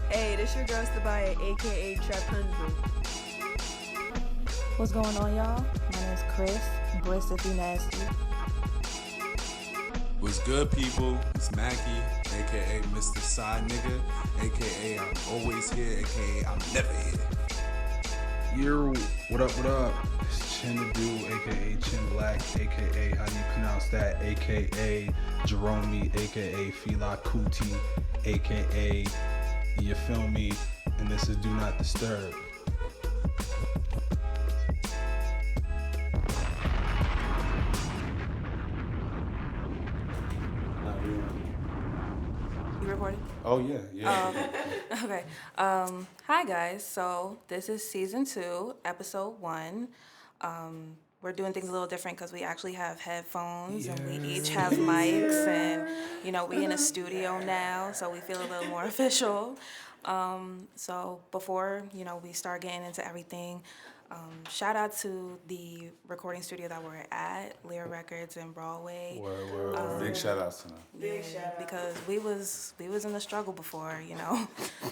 Hey, this your girl Sabaya, aka Trap 100. What's going on, y'all? My name is Chris. Bliss if you nasty. What's good, people? It's Mackie, aka Mr. Side Nigga, aka I'm always here, aka I'm never here. Yo, what up, what up? It's Chin the Dude, aka Chin Black, aka how do you pronounce that? Aka Jerome, aka Fila Kuti, aka you feel me? And this is Do Not Disturb. You recording? Oh yeah. Okay. Hi, guys. So this is season 2, episode 1. We're doing things a little different because we actually have headphones and we each have mics, and we in a studio now, so we feel a little more official. So before we start getting into everything, shout out to the recording studio that we're at, Lear Records in Broadway. Big shout outs to them. Yeah, because we was in the struggle before,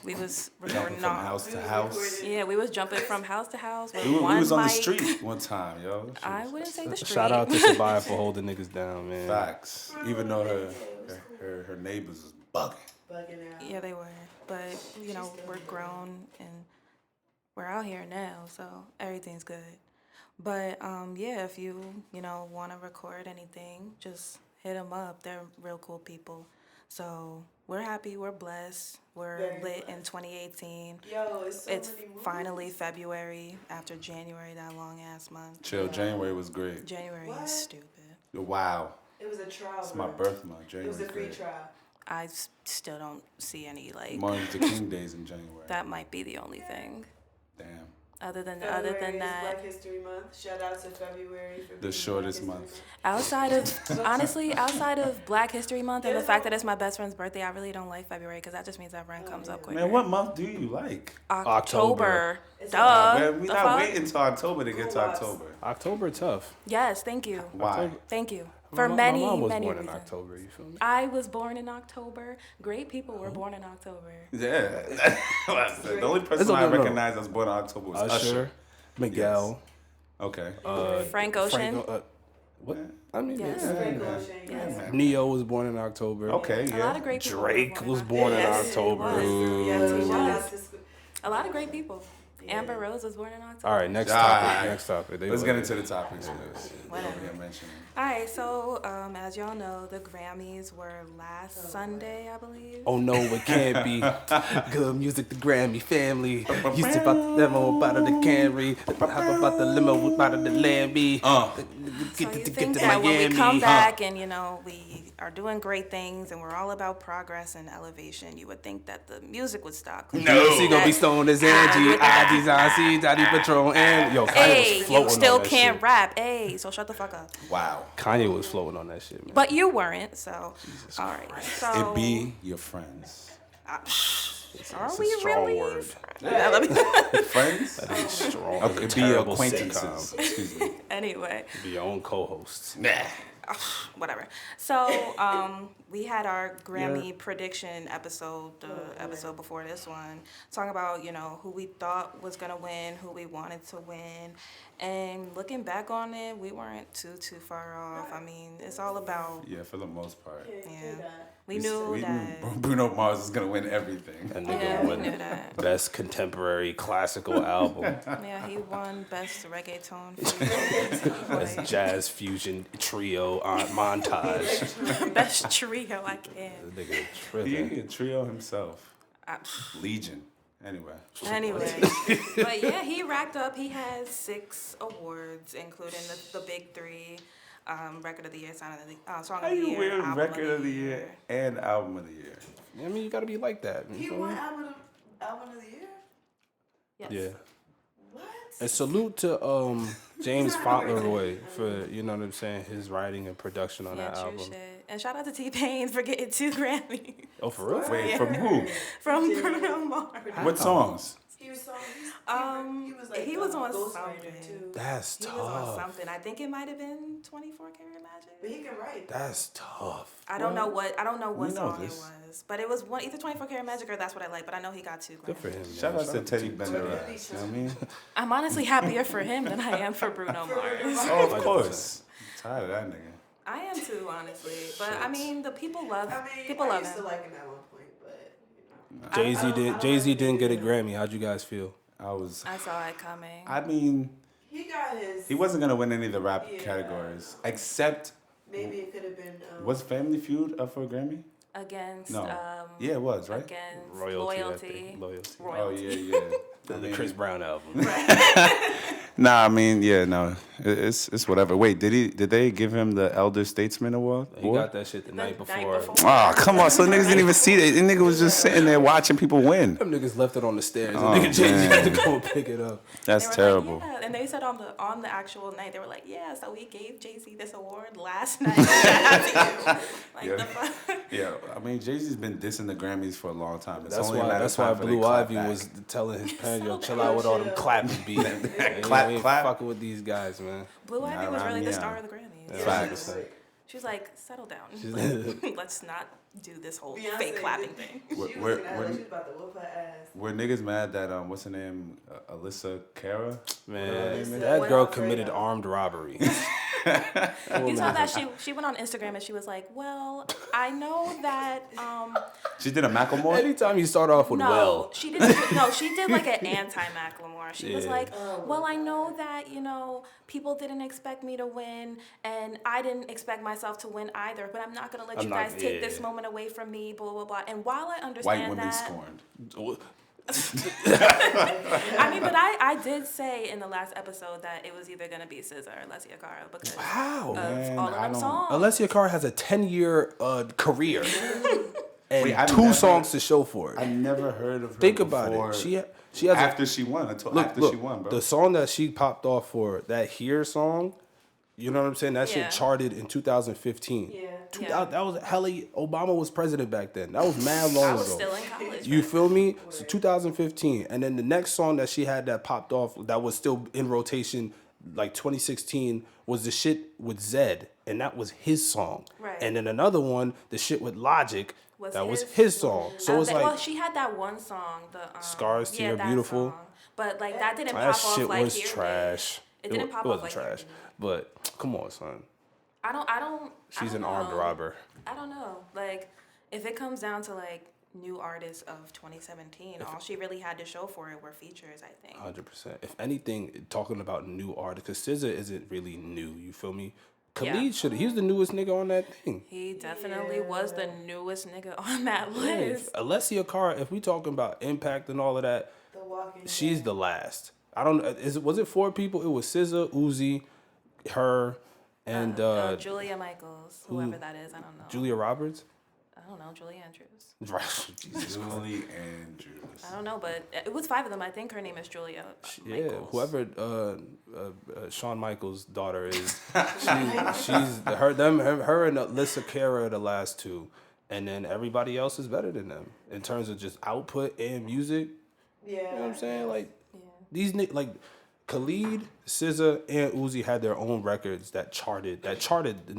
we was Jumping recording from house to house. Yeah, we was jumping from house to house with We one was on the mic. street one time, yo. I wouldn't say the street. Shout out to Sabaya for holding niggas down, man. Facts. Even though her neighbors was bugging. Yeah, they were. But, we're grown and we're out here now, so everything's good. But, if you, want to record anything, just hit them up. They're real cool people. So we're happy, we're blessed, we're Very lit blessed. in 2018. Yo, it's It's many movies. finally February after January, that long-ass month. Chill, January was great. January What? is stupid. Wow. It was a trial. It's my bro. birth month. It January was a free great. trial. I still don't see any, Martin Luther King days in January. that might be the only thing. Damn. Other than February is that, Black History Month. Shout out to February for The being shortest Black month. History outside of Black History Month and the fact that it's my best friend's birthday, I really don't like February because that just means everyone comes up quicker. Man, what month do you like? October. It's Duh. Man, we The not fuck? waiting until October to get to Who was? October. October tough. Yes, thank you. Why? Thank you. My For mom- many, my mom was many born reasons. in October, you feel me? I was born in October. Great people were born in October. Yeah. The only person It's I okay, no. recognize that's born in October was Usher. Usher, Miguel, Okay. Frank Ocean. What? I mean, Yes. yeah. Frank Ocean, Yes. yes. Neo was born in October. Okay, A yeah. lot of great people. Drake were was in born in Yes, October. he was. Yes, he Shout was. out A lot of great people. Amber Rose was born in October. All right, next Ah, topic. Next topic. They Let's were- get into the topics, please. Whatever. Yeah, mention it. All right, so as y'all know, the Grammys were last Sunday, I believe. Oh no, it can't be. Good music, the Grammy family. Used to about the limo, about the Camry. How about the limo, about the Lamby? So you think that when we come back and we are doing great things and we're all about progress and elevation, you would think that the music would stop. No. She gonna be stoned as Angie, ID's Daddy Patron, and yo, Kanye Hey, was floating you still on that can't shit. rap. Hey, so shut the fuck up. Wow. Kanye was floating on that shit, man. But you weren't, so all right. So It be your friends. are It's we a strong really? word. Yeah, let me- Friends? That is strong. Okay, It's it a be your terrible acquaintances. sitcom. Excuse me. anyway. Be your own co-host. Nah. Whatever. So, we had our Grammy prediction episode, the episode before this one, talking about, who we thought was going to win, who we wanted to win. And looking back on it, we weren't too far off. I mean, it's all about, Yeah, for the most part. yeah. We knew that. Bruno Mars is gonna win everything. That Yeah, nigga we won knew that. best contemporary classical album, Yeah, he won Best Reggaeton Fusion. best jazz fusion trio montage. Best Trio, I can't. That nigga He tripping. a trio himself. I- Legion. Anyway. Anyway, but yeah, he racked up. He has 6 awards, including the big 3: Record of the Year, Song of How the you Year, win Album Record of the Year and Album of the Year? I mean, you gotta be like that. you He feel won me? album of the year? Yes. Yeah. What? And salute to James Fauntleroy for, you know what I'm saying, his writing and production on Yeah, that true album. shit. And shout out to T-Pain for getting 2 Grammys Oh, for real? Wait, from who? from Bruno Mars. What songs? He was so He was on Ghostwriter something. too. That's He was on tough. something. I think it might have been 24 Karat Magic. But he can write. That's tough. I don't know what we know song this. it was, but it was one either 24 Karat Magic or That's What I Like. But I know he got 2 Grammys. Good for him. Shout man. out to Teddy Teddy. Bender ass. You know what I mean? I'm honestly happier for him than I am for Bruno Mars. Oh, of course. Tired of that nigga. I am too, honestly. But I mean, the people love I people love used to him. like him at one point, but you know. Jay-Z didn't get a Grammy. How'd you guys feel? I saw it coming. I mean, He got his. he wasn't gonna win any of the rap Yeah. categories, except Maybe it could have been. was Family Feud up for a Grammy? Against No. Yeah, it was, right? against Royalty. I loyalty. think. Loyalty. Oh Royalty. yeah. The Chris Brown album. Nah, I mean, yeah, no, it's whatever. Wait, did they give him the Elder Statesman Award? He got that shit the night before. Oh, come on! So niggas didn't even see it. The nigga was just sitting there watching people win. Them niggas left it on the stairs. Oh, And nigga Jay-Z had to man. go and pick it up. That's They were terrible. Like, yeah. And they said on the actual night, they were like, yeah, so we gave Jay-Z this award last night. Like, Yeah. the fuck? Yeah, I mean, Jay-Z's been dissing the Grammys for a long time. It's That's only a matter why. of That's why time for they Blue clap Ivy back. was telling his parents, "Yo, Settle chill down, out with all them chill. clapping beats. Clap, ain't clap. fucking with these guys, man." Blue Ivy was Nah, really the yeah. star of the Grammys. Yeah. Facts. She was like, settle down. She's Like, let's not do this whole Beyonce fake clapping did- thing. She was We're- gonna act we're- like she was about to whoop her ass. Were niggas mad that what's her name, Alyssa Cara? Man, What that else? girl committed armed robbery. You saw that she went on Instagram and she was like, well, I know that She did a Macklemore. Anytime you start off with no, "well," she didn't. No, she did like an anti-Macklemore. She was Yeah. like, "Well, I know that people didn't expect me to win, and I didn't expect myself to win either. But I'm not gonna let I'm you not- guys take yeah. this moment away from me." Blah blah blah. And while I White understand women that, scorned. I mean, but I did say in the last episode that it was either gonna be SZA or Alessia Cara because Wow. of Man, all of I them don't- songs. Alessia Cara has a 10-year career and Wait, I've 2 never- songs to show for it. I never heard of her. Think about before, it. She has after she won. Until after look, she won, bro. the song that she popped off for, that "Here" song, you know what I'm saying? That Yeah. shit charted in 2015. Yeah. That was hella. Obama was president back then. That was mad long I ago. was still in college. You feel me? So 2015, and then the next song that she had that popped off that was still in rotation, like 2016, was the shit with Zed, and that was his song. Right. And then another one, the shit with Logic, Was that was his- his song. So it's like well, she had that one song, the Scars to Your that Beautiful. song. But like that didn't that pop off shit like was Here It trash. Did. It didn't pop it off wasn't like Here It trash, Did. but come on, son. I don't. She's I an don't armed know. robber. I don't know. Like, if it comes down to like new artists of 2017, all she really had to show for it were features. I think. 100%. If anything, talking about new artists, because SZA isn't really new. You feel me? Yeah. Khalid he's the newest nigga on that thing. He definitely was the newest nigga on that list. Alessia Cara, if we talking about impact and all of that, The Walking she's Dead. the last. I don't. Was it 4 people? It was SZA, Uzi, her, and Julia Michaels, whoever that is, I don't know. Julia Roberts. I don't know, Julia Andrews. Right. Jesus. Julie Andrews. I don't know, but it was 5 of them. I think her name is Julia Yeah, Michaels. whoever Shawn Michaels' daughter is, she's her and Alyssa Cara are the last 2, and then everybody else is better than them in terms of just output and music. Yeah. You know what I'm saying? Like these like Khalid, SZA, and Uzi had their own records that charted in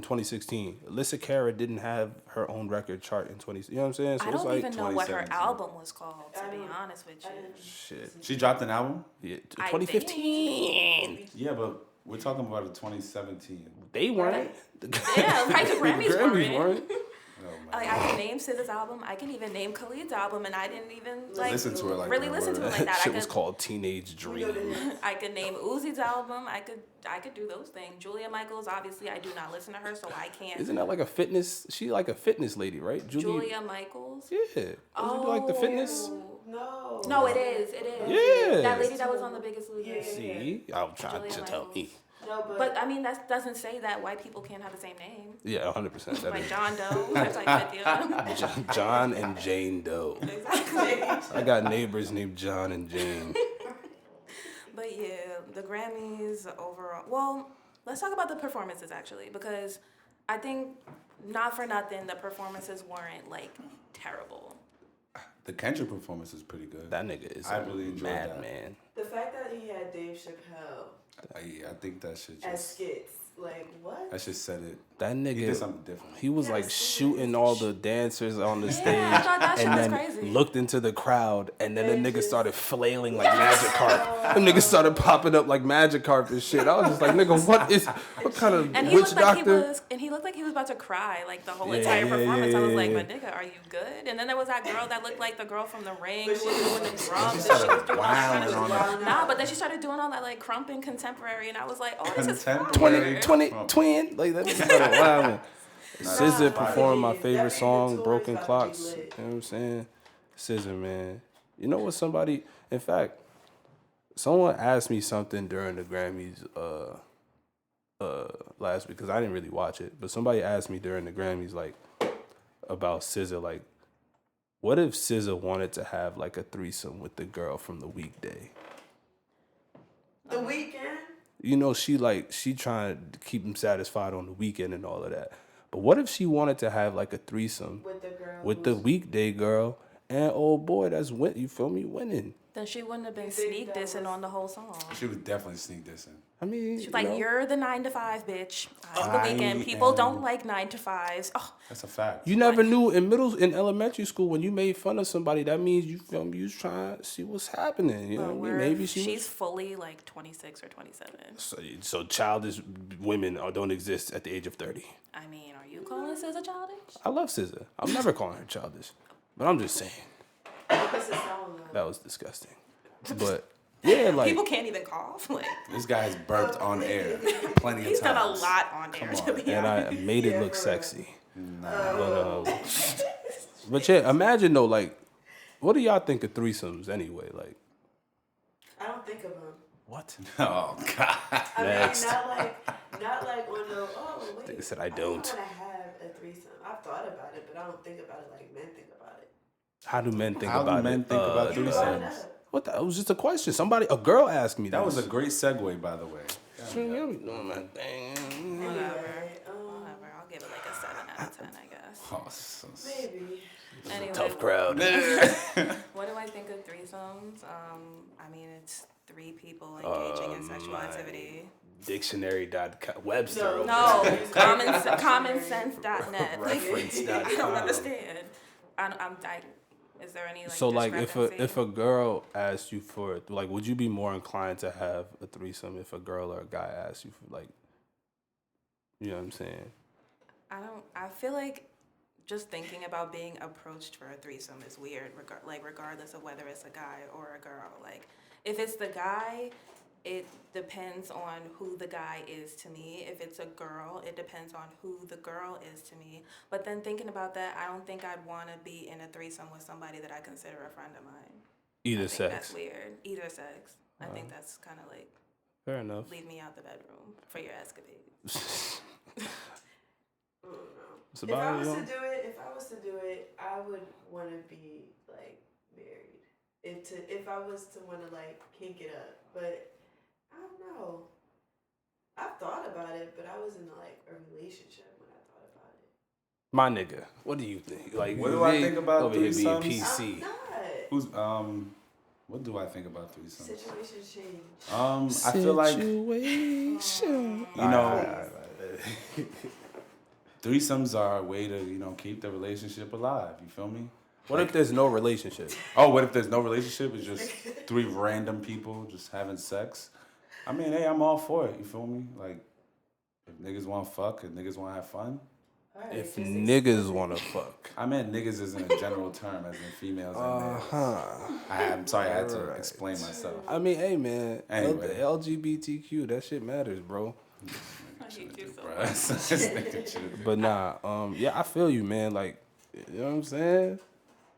2016. Alyssa Cara didn't have her own record chart in 20. You know what I'm saying? So I it's don't like even know what her 2017. album was called, to be honest with you. shit. She dropped an album. Yeah, I 2015. Yeah, but we're talking about a 2017. They weren't. Yeah, like the Grammys weren't. Oh my Like, I can name SZA's album. I can even name Khalid's album, and I didn't even like Listen to it like really that, listen to word. it like that. Shit I was could, called Teenage Dream. I could name Uzi's album. I could do those things. Julia Michaels, obviously, I do not listen to her, so I can't. Isn't that like a fitness? She like a fitness lady, right? Julia Michaels? Yeah. Doesn't do like the fitness? No. No, it is. It is. Yeah. That lady that was on The Biggest Loser. Yeah. See, I'm trying Julia to tell me. Michaels. No, But I mean, that doesn't say that white people can't have the same name. Yeah, 100%. That Like is. John Doe. There's like 50 of them. John and Jane Doe. Exactly. I got neighbors named John and Jane. But yeah, the Grammys overall. Well, let's talk about the performances actually, because I think, not for nothing, the performances weren't like terrible. The Kendrick performance is pretty good. That nigga is I really enjoyed that. madman. The fact that he had Dave Chappelle I think that shit as just skits, like what? that shit said it. That He did nigga, something different. he was Yeah, like it's shooting all the dancers on the stage, I thought that shit and was then crazy. looked into the crowd, and then the And nigga just- started flailing like magic carp. Them niggas started popping up like magic carp and shit. I was just like, nigga, what kind of And he witch looked like doctor? he looked like he was about to cry like the whole Yeah, entire yeah, performance. I was yeah, like, yeah. my nigga, are you good? And then there was that girl that looked like the girl from The Ring who But was she doing the was- drums. she And she started was doing all that kind of wilding on shit. her. Nah, but then she started doing all that like crumping contemporary, and I was like, oh, this is Contemporary? fire. 20 twin, like that nigga started wilding. SZA Nah, performed my that favorite nigga song, tour is Broken about to be Clocks. You know lit. what I'm saying? SZA, man. You know what somebody, in fact, someone asked me something during the Grammys last week, because I didn't really watch it, but somebody asked me during the Grammys, like, about SZA, like, what if SZA wanted to have, like, a threesome with the girl from The Weekday? The Weeknd. You know, she trying to keep him satisfied on the weekend and all of that. But what if she wanted to have like a threesome With the girl. with the weekday girl and old boy that's you feel me, winning? Then she wouldn't have been You think sneak that dissing was- on the whole song. She was definitely sneak dissing. I mean, She's like, you know, you're the 9 to 5 bitch. I'm the I weekend. People am- don't like 9 to 5s. Oh, That's a fact. you never knew in elementary school when you made fun of somebody, that means you feel me, you was trying to see what's happening. You know what I mean? Maybe she's was. fully like 26 or 27. So childish women don't exist at the age of 30. I mean, are you calling SZA childish? I love SZA. I'm never calling her childish, but I'm just saying What's the song though? that was disgusting. But yeah, like People can't even cough. Like, This guy has burped on air plenty of he's times. done a lot on there, to be and honest. I made it Yeah, look for real. sexy. But yeah, imagine though, like, what do y'all think of threesomes anyway? Like, I don't think of them. what? Oh God. I Next. mean, not like on the. Oh wait. Nigga said, I I don't. want to have a threesome. I've thought about it, but I don't think about it like men think about it. How do men think How do about men it? think about You brought it threesomes? up. What? It was just a question. A girl asked me. That was a this. great segue, by the way. Shit, y'all be doing my thing. Whatever. Anyway, Whatever. I'll give it like a 7 out of 10, I guess. Oh, so- maybe. Anyway, Tough crowd. what do I think of threesomes? I mean, it's 3 people engaging in sexual activity. Dictionary.com. Webster. No. over No, there. commonsense.net. Like, Reference.com. I don't understand. I'm dying. Is there any like So like discrepancy? if a girl asked you for it, like, would you be more inclined to have a threesome if a girl or a guy asked you for, like, you know what I'm saying? I feel like just thinking about being approached for a threesome is weird, regardless of whether it's a guy or a girl. Like, if it's the guy, it depends on who the guy is to me. If it's a girl, it depends on who the girl is to me. But then thinking about that, I don't think I'd want to be in a threesome with somebody that I consider a friend of mine. Either I think that's sex. weird. Either sex. I think that's kind of like, Fair enough. leave me out the bedroom for your escapades. I don't know. It's If about I was you to know? do it, I would want to be like married. If I was to want to like kink it up, but I don't know. I've thought about it, but I was in like a relationship when I thought about it. My nigga, what do you think? Like, What do I they think about over here being threesomes? PC? I'm not. Who's what do I think about threesomes? Situations change. I feel like Situation. you know, threesomes are a way to keep the relationship alive. You feel me? What if there's no relationship? Oh, what if there's no relationship? It's just 3 random people just having sex. I mean, hey, I'm all for it. You feel me? Like, if niggas want to fuck, if niggas want to have fun. All right, If just niggas wanna fuck. I meant niggas isn't a general term, as in females and males. I'm sorry, I had to explain myself. I mean, hey man, Anyway. the LGBTQ, that shit matters, bro. I hate you so Bruh. much. This nigga should've- But nah, yeah, I feel you, man. Like, you know what I'm saying?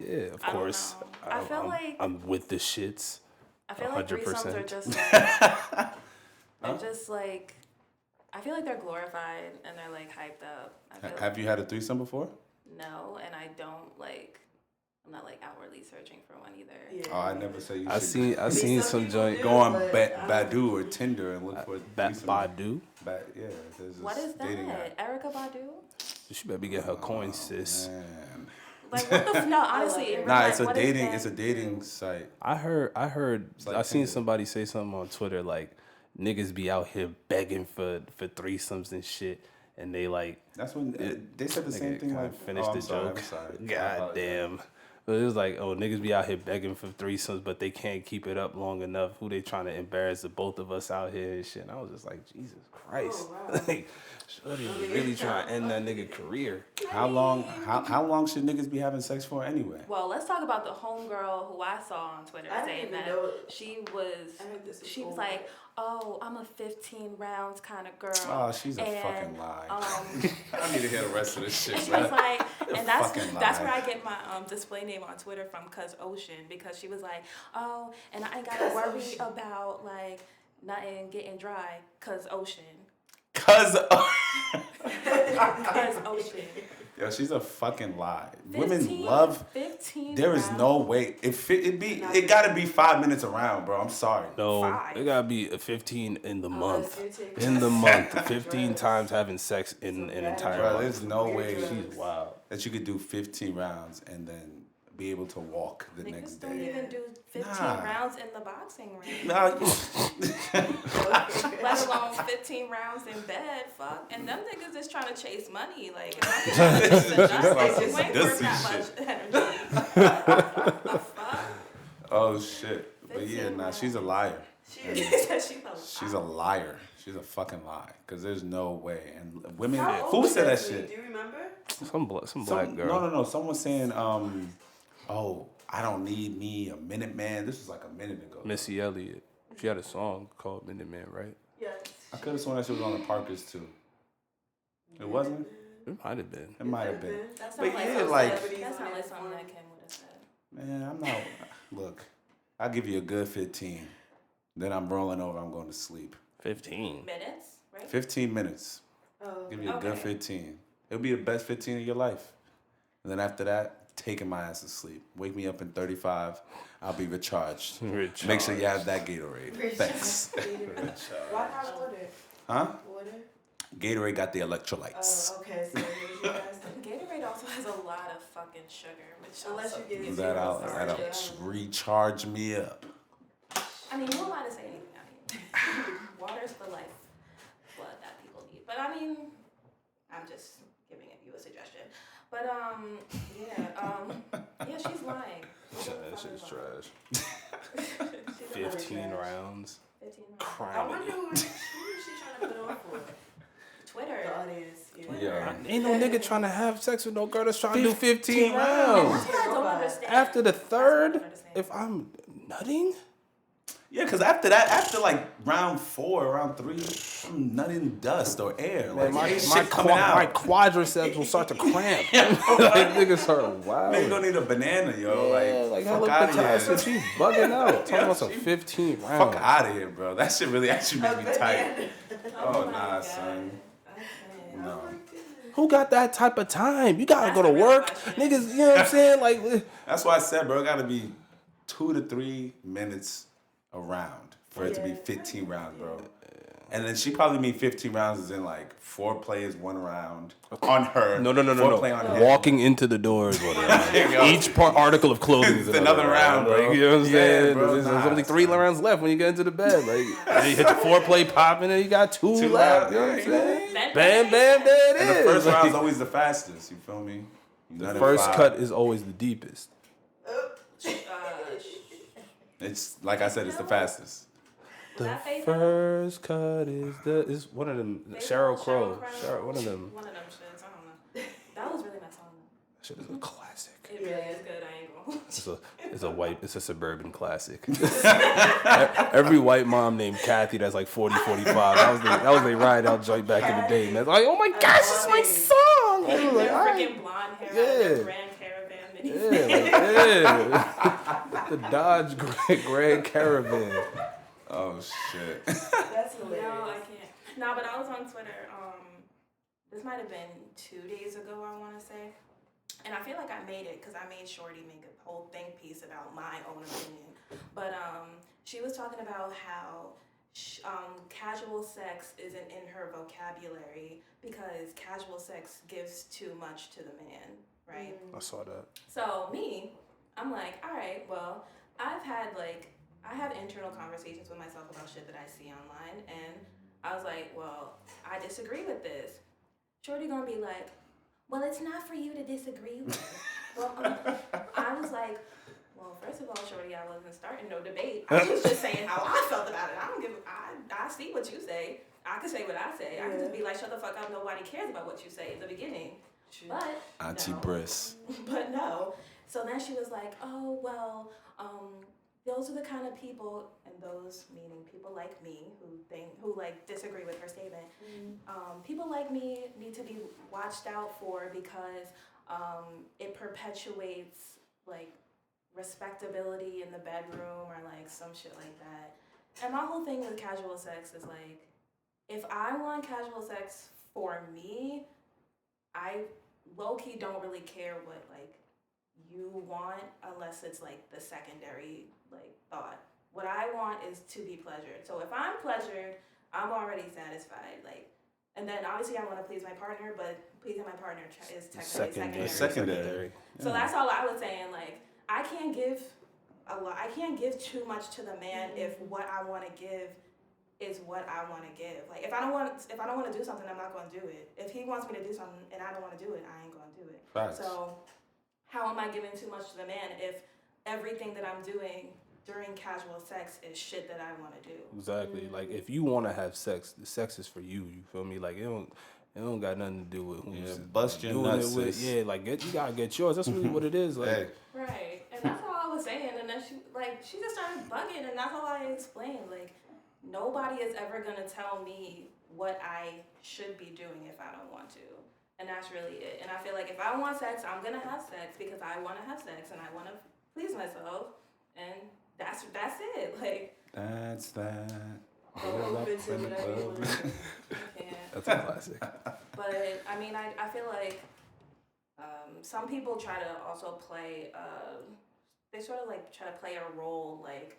Yeah, of I don't course. know. I feel like I'm with the shits. I feel like threesomes are 100%. just like they're just like I feel like they're glorified and they're like hyped up. I feel Have you had a threesome before? no, and I don't like. I'm not like outwardly searching for one either. Yeah. Oh, I never say you I should seen some some people joint do. go on but I don't- Badu or Tinder and look for threesomes. Badu. Yeah, there's this What is dating that? app. Erica Badu? She better be getting her coins, sis. Man. Like what the no? Honestly, in real Nah, life, it's a what is dating. that? It's a dating site. I heard. like I seen Tinder. somebody say something on Twitter like niggas be out here begging for threesomes and shit, and they like That's when they said the same thing. can I Like, finish oh, the I'm sorry, joke? I'm sorry. I God apologize. damn. But it was like, oh, niggas be out here begging for threesomes, but they can't keep it up long enough. Who they trying to embarrass the both of us out here and shit? And I was just like, Jesus Christ. Oh, wow. Like, shorty was really trying to end that nigga career. How long? How long should niggas be having sex for anyway? Well, let's talk about the homegirl who I saw on Twitter I didn't saying even that know- she was. I heard this was She was old. like, "Oh, I'm a 15 rounds kind of girl." Oh, she's a and, fucking lie. Um, I need to hear the rest of this and shit, she was man. like, and that's fucking that's lie. where I get my display name on Twitter from, Cuz Ocean, because she was like, "Oh, and I ain't gotta Cuz worry Ocean. about like nothing getting dry, cuz Ocean, Cause cuz Ocean." yo, she's a fucking lie. 15 Women love. 15. There is rounds. no way. It gotta be 5 minutes around, bro. I'm sorry. No, Five. it gotta be a 15 in the month. you're taking- In the month, 15 times having sex in an entire Bro, month. there's no way She's wild. that you could do 15 rounds and then be able to walk the next Niggas don't day. even do 15 Nah. rounds in the boxing ring. Nah, Let alone 15 rounds in bed, fuck. And them niggas is trying to chase money. Like, if I'm trying to chase the justice, you ain't worth that much energy. The fuck? oh shit. But yeah, 15 nah, she's a liar. She She's a liar. She's a fucking lie. Cause there's no way. And women, How who old said that was she? shit? Do you remember? Some black girl. No. Someone saying, oh, I don't need me a minute man. This was like a minute ago. Missy Elliott. She had a song called Minute Man, right? Yes. I could have sworn that she was on the Parkers too. It wasn't? It might have been. It might have been. That's But not like yeah, something like- that's not like something that Kim would have said. Man, I'm not. Look, I'll give you a good 15. Then I'm rolling over. I'm going to sleep. 15. Minutes, right? 15 minutes. Oh, Give you a good Okay. 15. It'll be the best 15 of your life. And then after that, taking my ass to sleep. Wake me up in 35. I'll be recharged. Make sure you have that Gatorade. Thanks. Why not water? Huh? Water? Gatorade got the electrolytes. Oh, okay. So you guys Gatorade also has a lot of fucking sugar, which Unless also you get gives zero you That'll lethargy. recharge me up. I mean, you're allowed to say anything. I mean, water's the life blood that people need. But I mean, I'm just giving you a suggestion. But yeah, she's lying. That shit's trash. She's 15 rounds. 15 I Crying. wonder who is she trying to put on for? Twitter. The audience. Yeah. Ain't no nigga trying to have sex with no girl that's trying to do 15 rounds. I don't understand. After the That's what I third, don't understand. if I'm nutting, Yeah, because after that, after like round 4, round 3, I'm nutting dust or air. Like, my ain't shit coming out. my quadriceps will start to cramp. Like niggas start wow. Man, you don't need a banana, yo. Like fuck hello out of Potassium, here. she's bugging out. Talking about some she- 15 Fuck rounds. out of here, bro. That shit really actually A made me tight. banana. Oh, my nah, God. son. Okay. No. Who got that type of time? You gotta That's go to the real work, question. niggas. You know what I'm saying? Like, That's why I said, bro, it got to be 2 to 3 minutes a round for it to be 15 rounds, bro. And then she probably mean 15 rounds is in like 4 players, 1 round on her. no. 4 on him. Walking into the door is what it There you go. is. Each article of clothing is It's another round, bro. Like, you know what I'm Yeah, saying? bro, There's nah, only 3 son. rounds left when you get into the bed. Like, you hit the foreplay popping and you got 2 2 left. rounds. You know what I'm saying? Bam, Bam, bam, there it And is. the first Like, round's always the fastest, you feel me? You the nut in first 5. cut is always the deepest. It's like I said, it's the fastest. The that Faith first cut is one of them. Sheryl Crow. One of them. One of them shits. I don't know. That was really my song. That shit is a classic. It really is good. I ain't gonna. It's a suburban classic. Every white mom named Kathy that's like 40, 45. That was they ride out joint back in the day, man. Like, oh my gosh, this is my song. I was like, all right. Freaking blonde hair. Yeah. Yeah. Grand Caravan mini. Yeah. The Dodge Grand Caravan. Oh, shit. That's hilarious. No, I can't. No, but I was on Twitter. This might have been 2 days ago, I want to say. And I feel like I made it because I made Shorty make a whole think piece about my own opinion. But she was talking about how casual sex isn't in her vocabulary because casual sex gives too much to the man, right? I saw that. So me, I'm like, all right, well, I have internal conversations with myself about shit that I see online, and I was like, well, I disagree with this. Shorty gonna be like, well, it's not for you to disagree with. Well, I was like, well, first of all, Shorty, I wasn't starting no debate. I was just saying how I felt about it. I see what you say. I can say what I say. I can just be like, shut the fuck up. Nobody cares about what you say at the beginning. But Auntie no. Briss. But no. So then she was like, oh, well, those are the kind of people, and those meaning people like me who disagree with her statement. People like me need to be watched out for because it perpetuates like respectability in the bedroom or like some shit like that. And my whole thing with casual sex is like, if I want casual sex for me, I low-key don't really care what like you want unless it's like the secondary like thought. What I want is to be pleasured. So if I'm pleasured, I'm already satisfied. Like, and then obviously I want to please my partner, but pleasing my partner is technically Secondary. So that's all I was saying. Like, I can't give a lot. I can't give too much to the man if what I want to give is what I want to give. Like, if I don't want to do something, I'm not going to do it. If he wants me to do something and I don't want to do it, I ain't going to do it. Facts. So how am I giving too much to the man if everything that I'm doing during casual sex is shit that I want to do? Exactly. Like, if you want to have sex, the sex is for you. You feel me? Like, it don't got nothing to do with who's bust your doing nuts, it with. sis. Yeah, like you gotta get yours. That's really what it is. Like, Hey. Right. And that's all I was saying. And then she just started bugging, and that's all I explained. Like, nobody is ever gonna tell me what I should be doing if I don't want to. And that's really it. And I feel like if I want sex, I'm gonna have sex because I want to have sex and I want to please myself. And that's it. Like, That's that. Go open to whatever you want. I can't. that's a classic. But I mean, I feel like some people try to also play. They sort of like try to play a role like,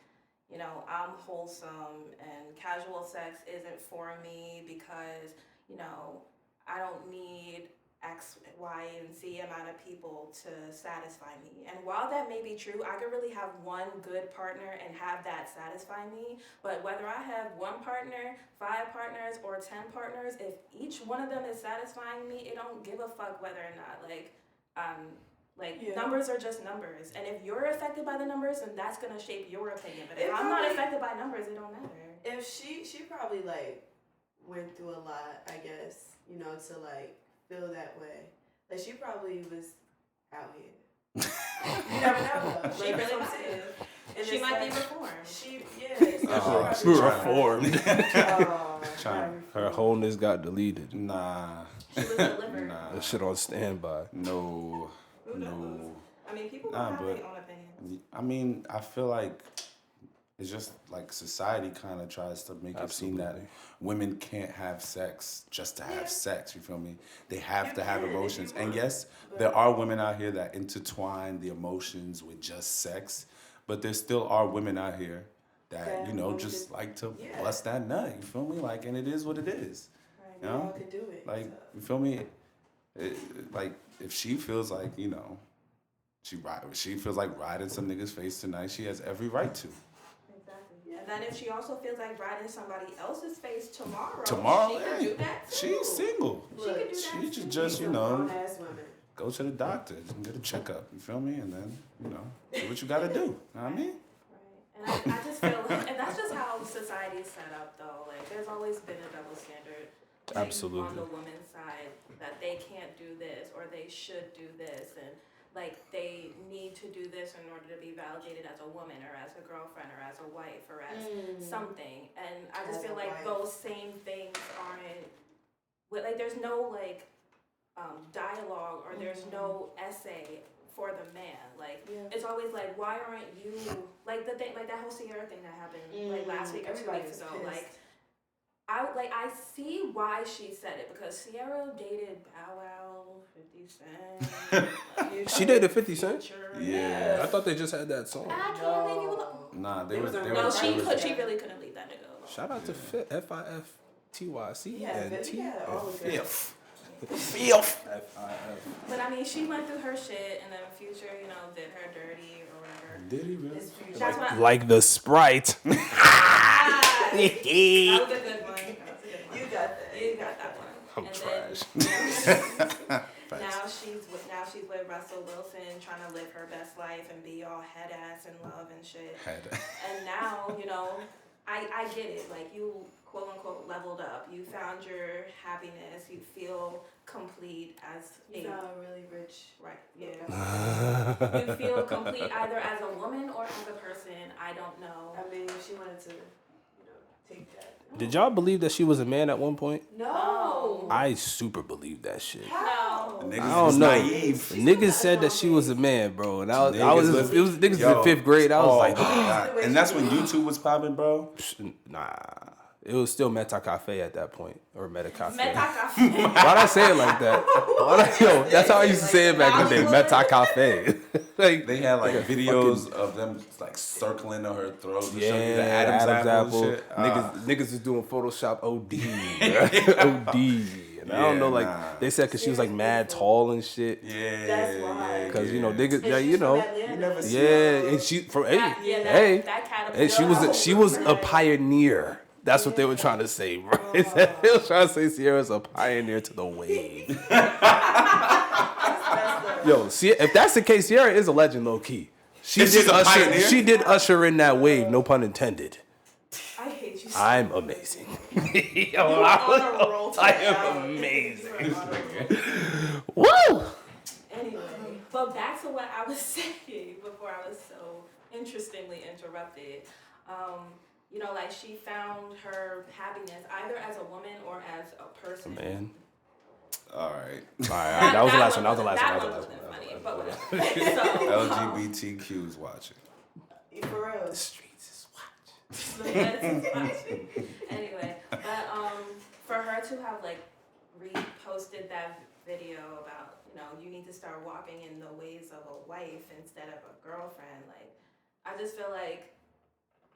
you know, I'm wholesome and casual sex isn't for me because, you know, I don't need X, Y, and Z amount of people to satisfy me. And while that may be true, I could really have one good partner and have that satisfy me. But whether I have one partner, 5 partners, or 10 partners, if each one of them is satisfying me, it don't give a fuck whether or not, numbers are just numbers. And if you're affected by the numbers, then that's gonna shape your opinion. But if I'm not affected by numbers, it don't matter. If she probably like went through a lot, I guess, you know, to like feel that way. Like, she probably was out here. You never know though. She really might have. And She might be reformed. Reformed. Trying. Her wholeness got deleted. Nah. She was delivered. Nah. That shit on standby. No. Who knows? No. I mean, people Nah, have but- their own opinions. I mean, I feel like it's just like society kind of tries to make it seem that Absolutely. women can't have sex just to have sex. You feel me? They have You to have can if you emotions. And want, yes, but- there are women out here that intertwine the emotions with just sex, but there still are women out here that, you know, just like to bust that nut. You feel me? Like, and it is what it is. Right, You we know? all can do it. Like, so. you feel me? Like, if she feels like, you know, she feels like riding some nigga's face tonight, she has every right to. Exactly. And then if she also feels like riding somebody else's face tomorrow, Tomorrow, she can do that too. She's single. She could do that She too. should just, you Some know, grown-ass women. go to the doctor and get a checkup. You feel me? And then, you know, do what you gotta do. Know what I mean? Right. And I just feel like, and that's just how society is set up though. Like, there's always been a double standard. Like, Absolutely. on the woman's side, that they can't do this or they should do this, and like they need to do this in order to be validated as a woman or as a girlfriend or as a wife or as something. And I just As feel a like wife. those same things aren't, like there's no like dialogue or there's no essay for the man. Like, it's always like, why aren't you, like the thing, like that whole Sierra thing that happened like last week or 2 Everybody weeks was ago. pissed. Like, I see why she said it, because Sierra dated Bow Wow, 50 Cent. She dated 50 Cent? Future. Yeah. I thought they just had that song. I can't leave you alone. Nah, they There was was a- they No, was- she they was- really couldn't leave that nigga alone. Shout out to FIFTYC Yeah, and but he had all of that. Fifth. Filth. But I mean, she went through her shit, and then Future, you know, did her dirty or whatever. Did he really? That's what Like the Sprite. that was a good one. That was a good one. You got that. You got that one. I'm And trash. Then, now she's with Russell Wilson, trying to live her best life and be all head ass and love and shit. And now, you know, I get it. Like, you quote unquote leveled up. You found your happiness. You feel complete as You found a really rich. right. Yeah. You feel complete either as a woman or as a person. I don't know. I mean, she wanted to, take that. Did y'all believe that she was a man at one point? No. I super believed that shit. How? Niggas I don't was know. naive. Niggas said that she was a man, bro, and it was niggas Yo. in fifth grade. I was like, God. And that's when YouTube was popping, bro. nah. It was still Meta Cafe at that point, or Meta Cafe. Metacafé. Why'd I say it like that? Yo, that's how I used to say it back in the day. Meta Cafe. Like They had like videos of them like circling on her throat to show you the yeah, Adam's apple. And shit. Niggas is doing Photoshop OD, bruh. OD. And I don't know, like they said, cause she was like mad tall and shit. Yeah, That's why. Cause you know niggas, And yeah, she's you know, from Atlanta. You never see yeah, and she from hey, she was a pioneer. That's what they were trying to say, bro. They was trying to say Sierra's a pioneer to the wave. Yo, see, if that's the case, Sierra is a legend, low key. She's a pioneer? She did usher in that wave, no pun intended. I hate you. I'm amazing. You are on a roll I today. am amazing. You are on a roll. Woo! Anyway, but back to what I was saying before I was so interestingly interrupted. You know, like she found her happiness either as a woman or as a person. Man. All right. All right. That was the last one. That one wasn't funny, but whatever. LGBTQ's watching. For real. The streets is watching. Anyway, but for her to have like reposted that video about, you need to start walking in the ways of a wife instead of a girlfriend, like I just feel like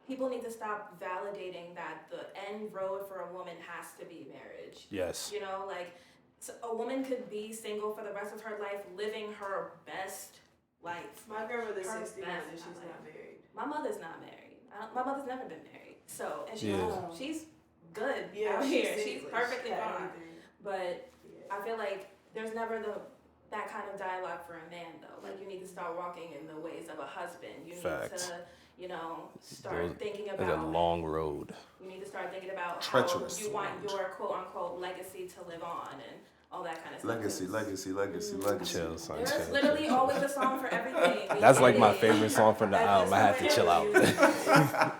people need to stop validating that the end road for a woman has to be marriage. Yes. Like so a woman could be single for the rest of her life, living her best life. My grandmother's Her 61 best and she's life. not married. My mother's not married. My mother's never been married. So, and Yeah. she's good Yeah, out here. She's English, perfectly got fine. everything. But Yeah. I feel like there's never that kind of dialogue for a man though. Like you need to start walking in the ways of a husband. You Facts. need to, start thinking It's a about. long road. You need to start thinking about Treacherous how you want road. your quote unquote legacy to live on and all that kind of stuff. Legacy. Chill, son. There's Chill. literally always a song for everything. We That's like get my it. favorite song from the album. I had to chill out.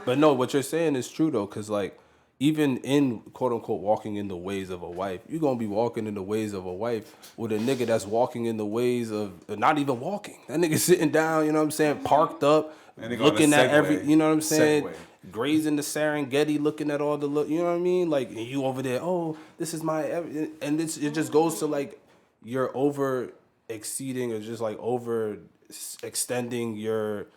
But no, what you're saying is true though, because like even in quote unquote walking in the ways of a wife, you're gonna be walking in the ways of a wife with a nigga that's walking in the ways of not even walking. That nigga sitting down, you know what I'm saying, parked up, And they go on looking a at segue. every, you know what I'm saying, Segue. grazing the Serengeti, looking at all the look, you know what I mean, like and you over there, oh, this is my, and it just goes to like you're over exceeding or just like over extending your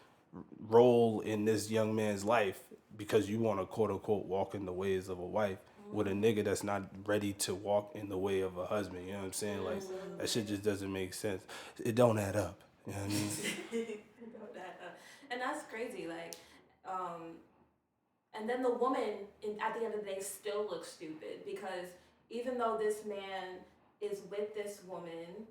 role in this young man's life because you want to quote unquote walk in the ways of a wife with a nigga that's not ready to walk in the way of a husband. You know what I'm saying? Like that shit just doesn't make sense. It don't add up. You know what I mean? And that's crazy. Like, and then the woman at the end of the day still looks stupid because even though this man is with this woman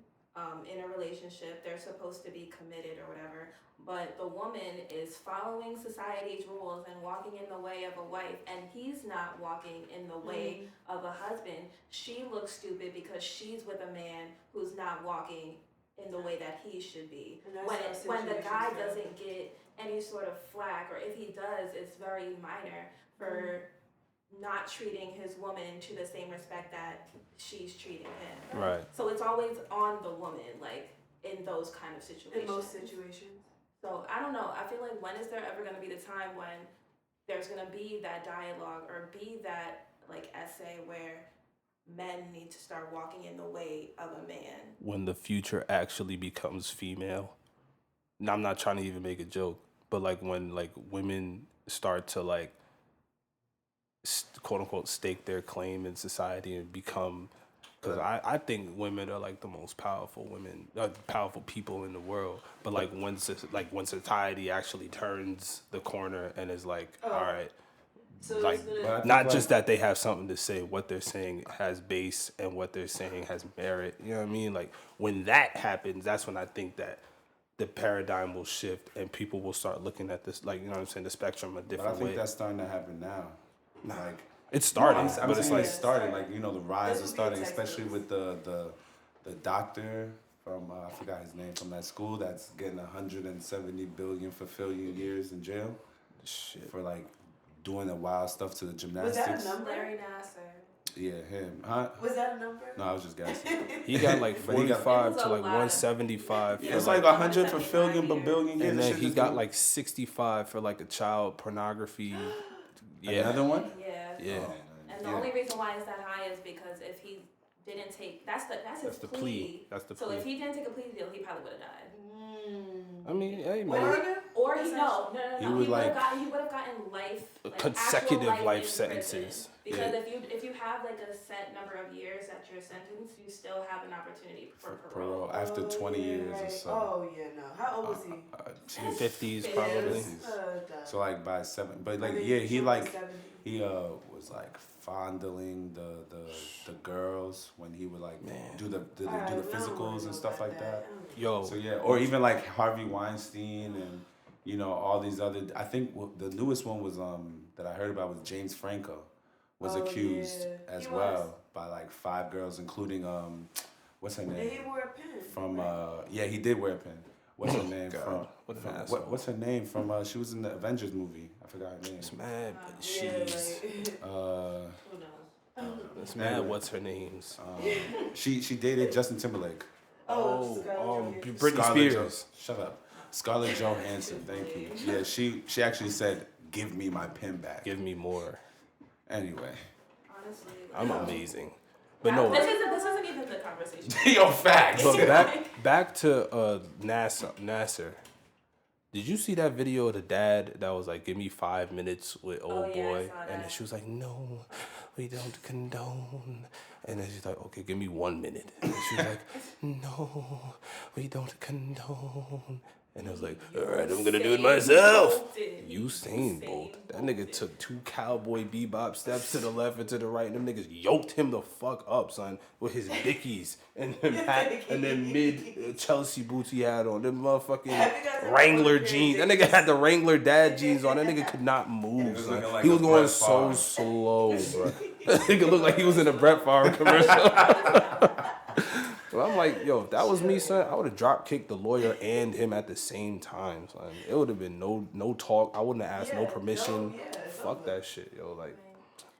in a relationship, they're supposed to be committed or whatever, but the woman is following society's rules and walking in the way of a wife, and he's not walking in the way of a husband. She looks stupid because she's with a man who's not walking in the way that he should be. And that's how When the guy situations go. doesn't get any sort of flack, or if he does, it's very minor for not treating his woman to the same respect that she's treating him. Right. So it's always on the woman, like in those kind of situations. In most situations. So I don't know. I feel like when is there ever going to be the time when there's going to be that dialogue or be that like essay where men need to start walking in the way of a man? When the future actually becomes female. And I'm not trying to even make a joke, but like when like women start to like quote unquote stake their claim in society and become Because I think women are like the most powerful powerful people in the world. But like when society actually turns the corner and is like, all right, So like it's gonna, not just that they have something to say, what they're saying has base and what they're saying has merit. You know what I mean? Like when that happens, that's when I think that the paradigm will shift and people will start looking at this, like, you know what I'm saying, the spectrum a But I different think way. that's starting to happen now. Like It's starting, I'm but it's saying like it's starting. starting. Like, you know, the rise This is will be starting, a especially textbook. with the doctor from I forgot his name, from that school that's getting 170 billion for failure years in jail shit. for like doing the wild stuff to the was gymnastics. that a number? Larry Nassar. Yeah, him. Huh? Was that a number? No, I was just guessing. He got like But he got- 45 It was to a like lot. 175 Yeah, for It's like, like 100 for 175 failure years. billion years. and That then shit he just got do- like 65 for like a child pornography. Yeah. Another one? Yeah. Yeah. Oh, And the yeah. only reason why it's that high is because if he didn't take that's his the plea. plea. That's the So plea. if he didn't take a plea deal, he probably would have died. I mean, hey What man, did he do? Or he no. He He would would like- have gotten life, like consecutive actual life in sentences. prison. Because Yeah. if you have like a set number of years at your sentence, you still have an opportunity for parole. Parole after 20 years or right. so. Oh yeah, no. How old was he? Geez. 50s Yeah. probably. Dumb. So like by 7, but like I mean, yeah, he was like 70. he was like fondling the girls when he would like do the Alright, do the we don't physicals wanna and know stuff about like that. Yo, So yeah, or even like Harvey Weinstein and you know all these other. I think the newest one was that I heard about was James Franco was Oh, accused yeah. as He well was. by like 5 girls, including what's her And name he wore a pin. from yeah, he did wear a pin. What's her name God, from? what an from- asshole. what's her name from? She was in the Avengers movie. I forgot her name. it's mad, but Yeah, she's like, who knows? it's mad. Anyway. What's her name's? She dated Justin Timberlake. Oh, Scarlett Johansson. Britney Scarlett Spears. Shut up. Scarlett Johansson. Thank you. Yeah, she actually said, "Give me my pin back." Give me more. Anyway. Honestly, I'm amazing, but no. This isn't even the conversation. Yo, facts. But back to Nassar. Did you see that video of the dad that was like, "Give me 5 minutes with old yeah, I boy," saw and that. then she was like, "No, we don't condone." And then she's like, "Okay, give me 1 minute." And she was like, "No, we don't condone." And I was like, "All right, I'm gonna do it myself." Usain Bolt. That nigga took 2 cowboy bebop steps to the left and to the right, and them niggas yoked him the fuck up, son, with his dickies and them hat and then mid Chelsea boots he had on. Them motherfucking Wrangler jeans. That nigga had the Wrangler dad jeans on. That nigga could not move, was son. looking like He a was going Brett so Favre. slow, bro. That nigga looked like he was in a Brett Favre commercial. But I'm like, yo, if that was me, son, I would have drop kicked the lawyer and him at the same time, son. It would have been no talk. I wouldn't have asked no permission. it's Fuck over. that shit, yo. Like,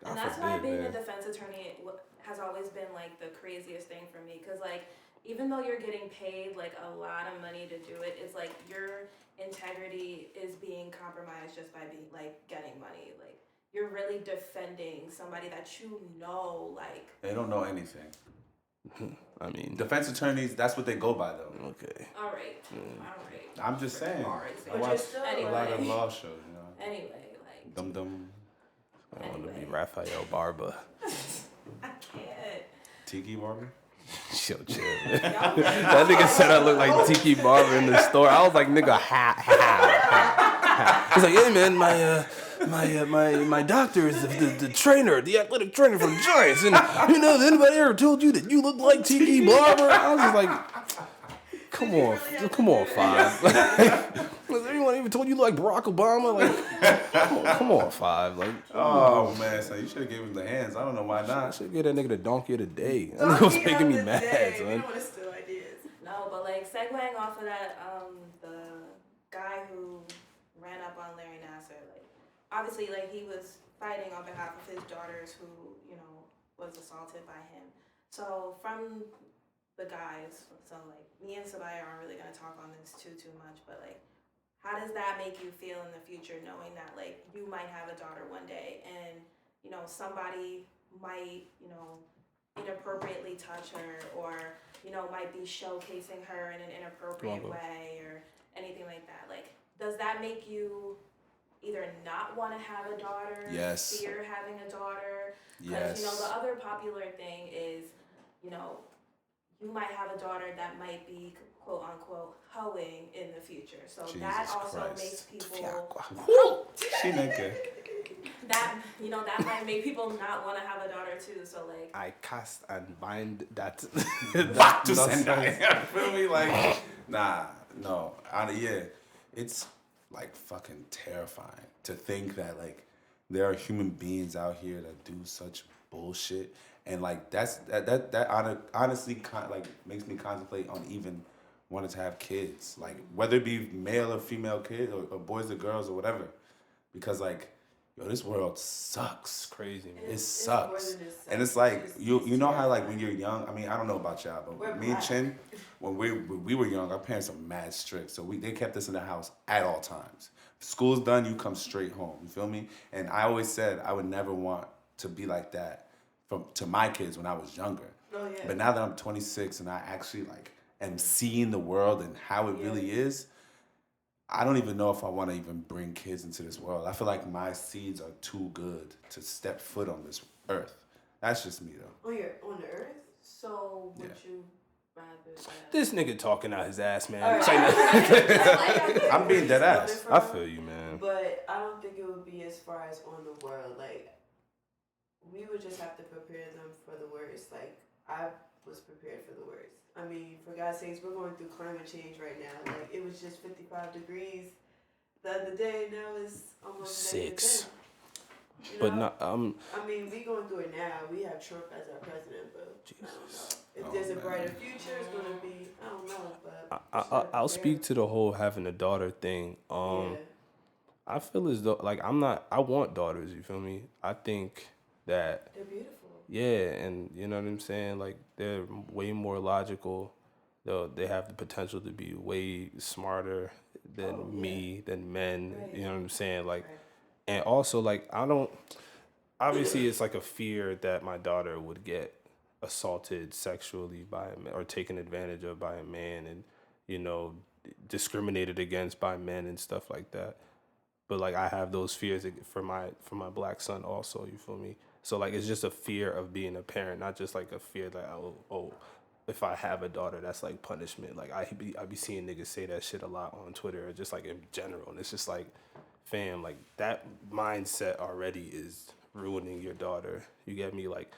God And that's why forbid, being man. a defense attorney has always been like the craziest thing for me. Cause like, even though you're getting paid like a lot of money to do it, it's like your integrity is being compromised just by being like getting money. Like you're really defending somebody that you know, like. They don't know anything. I mean, Defense attorneys, that's what they go by though. okay. All right, all right. I'm just saying. Alright, I but watch you're still a lot of Anyway. law shows, you know. Anyway, like Dum dum. I want to be Raphael Barba. I can't. Tiki Barber. Chill, chill. That nigga said I look like Tiki Barber in the store. I was like, nigga, ha. He's like, hey man, my doctor is the trainer, the athletic trainer for the Giants, and you know, has anybody ever told you that you look like Tiki Barber? I was just like, come on, 5. Has anyone even told you like Barack Obama? Like, come on, 5. Like, Oh man, so you should have given him the hands. I don't know why I not. should get that nigga the donkey of the day. That nigga was making me mad, We son. don't want to steal ideas. No, but like segueing off of that, the guy who ran up on Larry Nassar, like obviously like he was fighting on behalf of his daughters who, you know, was assaulted by him. So from the guys, so like me and Sabaya aren't really gonna talk on this too much, but like how does that make you feel in the future knowing that like you might have a daughter one day and, you know, somebody might, you know, inappropriately touch her or, you know, might be showcasing her in an inappropriate way or anything like that. Like, does that make you either not want to have a daughter, Yes. fear having a daughter? Because, Yes. you know, the other popular thing is, you know, you might have a daughter that might be quote unquote hoeing in the future. So that Jesus also Christ. makes people She naked. that that might make people not want to have a daughter too. So like I cast and bind that. Back to Sendai. Feel me? Like, nah, no. Yeah, it's like fucking terrifying to think that like there are human beings out here that do such bullshit, and like that honestly like makes me contemplate on even wanting to have kids, like whether it be male or female kids or boys or girls or whatever, because like. Yo, this world sucks. Crazy, man. It sucks. More than it And it's sucks. like, It's you know how like terrifying. when you're young, I mean, I don't know about y'all, but We're me and black. Chin, when we were young, our parents are mad strict. So they kept us in the house at all times. School's done, you come straight home. You feel me? And I always said I would never want to be like that to my kids when I was younger. Oh, yeah. But now that I'm 26 and I actually like am seeing the world and how it really is, I don't even know if I want to even bring kids into this world. I feel like my seeds are too good to step foot on this earth. That's just me though. On the earth? So would Yeah. you rather that? This nigga talking out his ass, man. All right. Say nothing. I'm being dead ass. I feel you, man. But I don't think it would be as far as on the world. Like, we would just have to prepare them for the worst. Like, I was prepared for the worst. I mean, for God's sakes, we're going through climate change right now. Like, it was just 55 degrees the other day. Now it's almost 6. -10. You But know? not, I mean, we going through it now. We have Trump as our president, but I don't know. If Oh, there's a man. brighter future, it's going to be, I don't know, but... we just gotta I'll prepare. speak to the whole having a daughter thing. Yeah. I feel as though like I want daughters. You feel me? I think that They're beautiful. yeah, and you know what I'm saying. Like they're way more logical. They have the potential to be way smarter than me, than men. Right. You know what I'm saying? Like, Right. and also like I don't. Obviously, it's like a fear that my daughter would get assaulted sexually by a man or taken advantage of by a man, and you know, discriminated against by men and stuff like that. But like I have those fears for my black son also. You feel me? So like it's just a fear of being a parent, not just like a fear that oh if I have a daughter that's like punishment. Like I be seeing niggas say that shit a lot on Twitter or just like in general, and it's just like, fam, like that mindset already is ruining your daughter. You get me? Like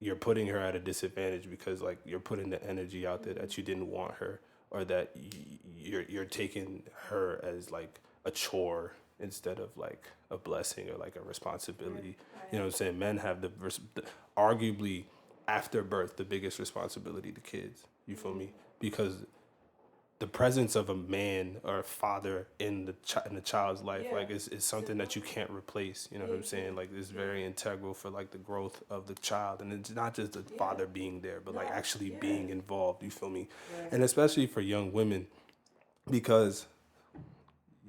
you're putting her at a disadvantage because like you're putting the energy out there that you didn't want her, or that you're taking her as like a chore instead of like a blessing or like a responsibility. You know what I'm saying? Men have the arguably after birth the biggest responsibility to kids. You feel me? Because the presence of a man or a father in the child's life, like is something that you can't replace. You know what I'm saying? Like it's very integral for like the growth of the child, and it's not just the father being there, but like actually being involved. You feel me? And especially for young women, because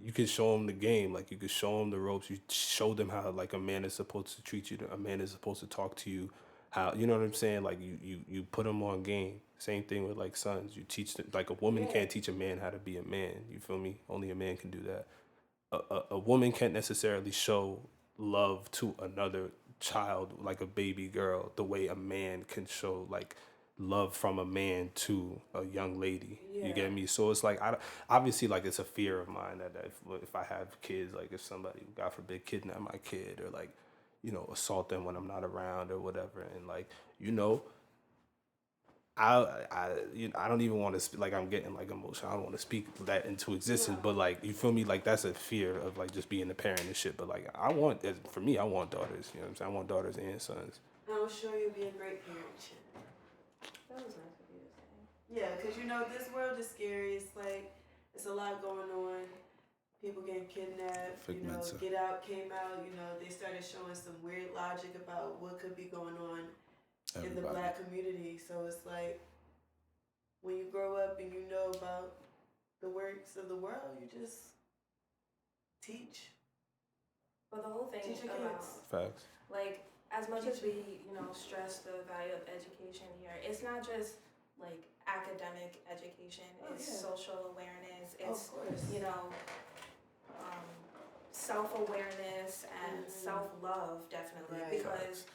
you can show them the game, like you can show them the ropes. You show them how like a man is supposed to treat you. A man is supposed to talk to you. How, you know what I'm saying? Like you put them on game. Same thing with like sons. You teach them, like a woman can't teach a man how to be a man. You feel me? Only a man can do that. A woman can't necessarily show love to another child, like a baby girl, the way a man can show like love from a man to a young lady. You get me? So it's like obviously like it's a fear of mine that if I have kids, like if somebody, God forbid, kidnap my kid or like, you know, assault them when I'm not around or whatever, and like, you know, I don't even want to like I'm getting like emotional. I don't want to speak that into existence, but like you feel me, like that's a fear of like just being a parent and shit. But like for me, I want daughters. You know what I'm saying? I want daughters and sons. I'm sure you'll be a great parent. that was nice of you to say. Yeah, because you know, this world is scary. It's like, it's a lot going on. People getting kidnapped, Figments. Get Out came out, they started showing some weird logic about what could be going on in the black community. So it's like, when you grow up and you know about the works of the world, you just teach. But the whole thing Teach your about kids. Facts. like as much as we stress the value of education here, it's not just like academic education. It's social awareness. It's Of course. Self-awareness and self-love, definitely, Right. because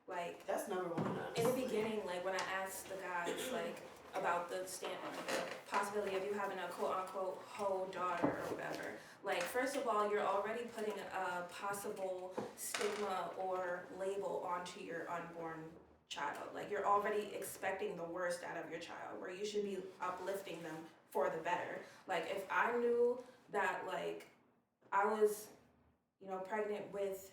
Like, That's number one. in the Honestly. beginning, like when I asked the guys like about the possibility of you having a quote unquote whole daughter or whatever, like first of all, you're already putting a possible stigma or label onto your unborn child. Like you're already expecting the worst out of your child, where you should be uplifting them for the better. Like if I knew that like I was, pregnant with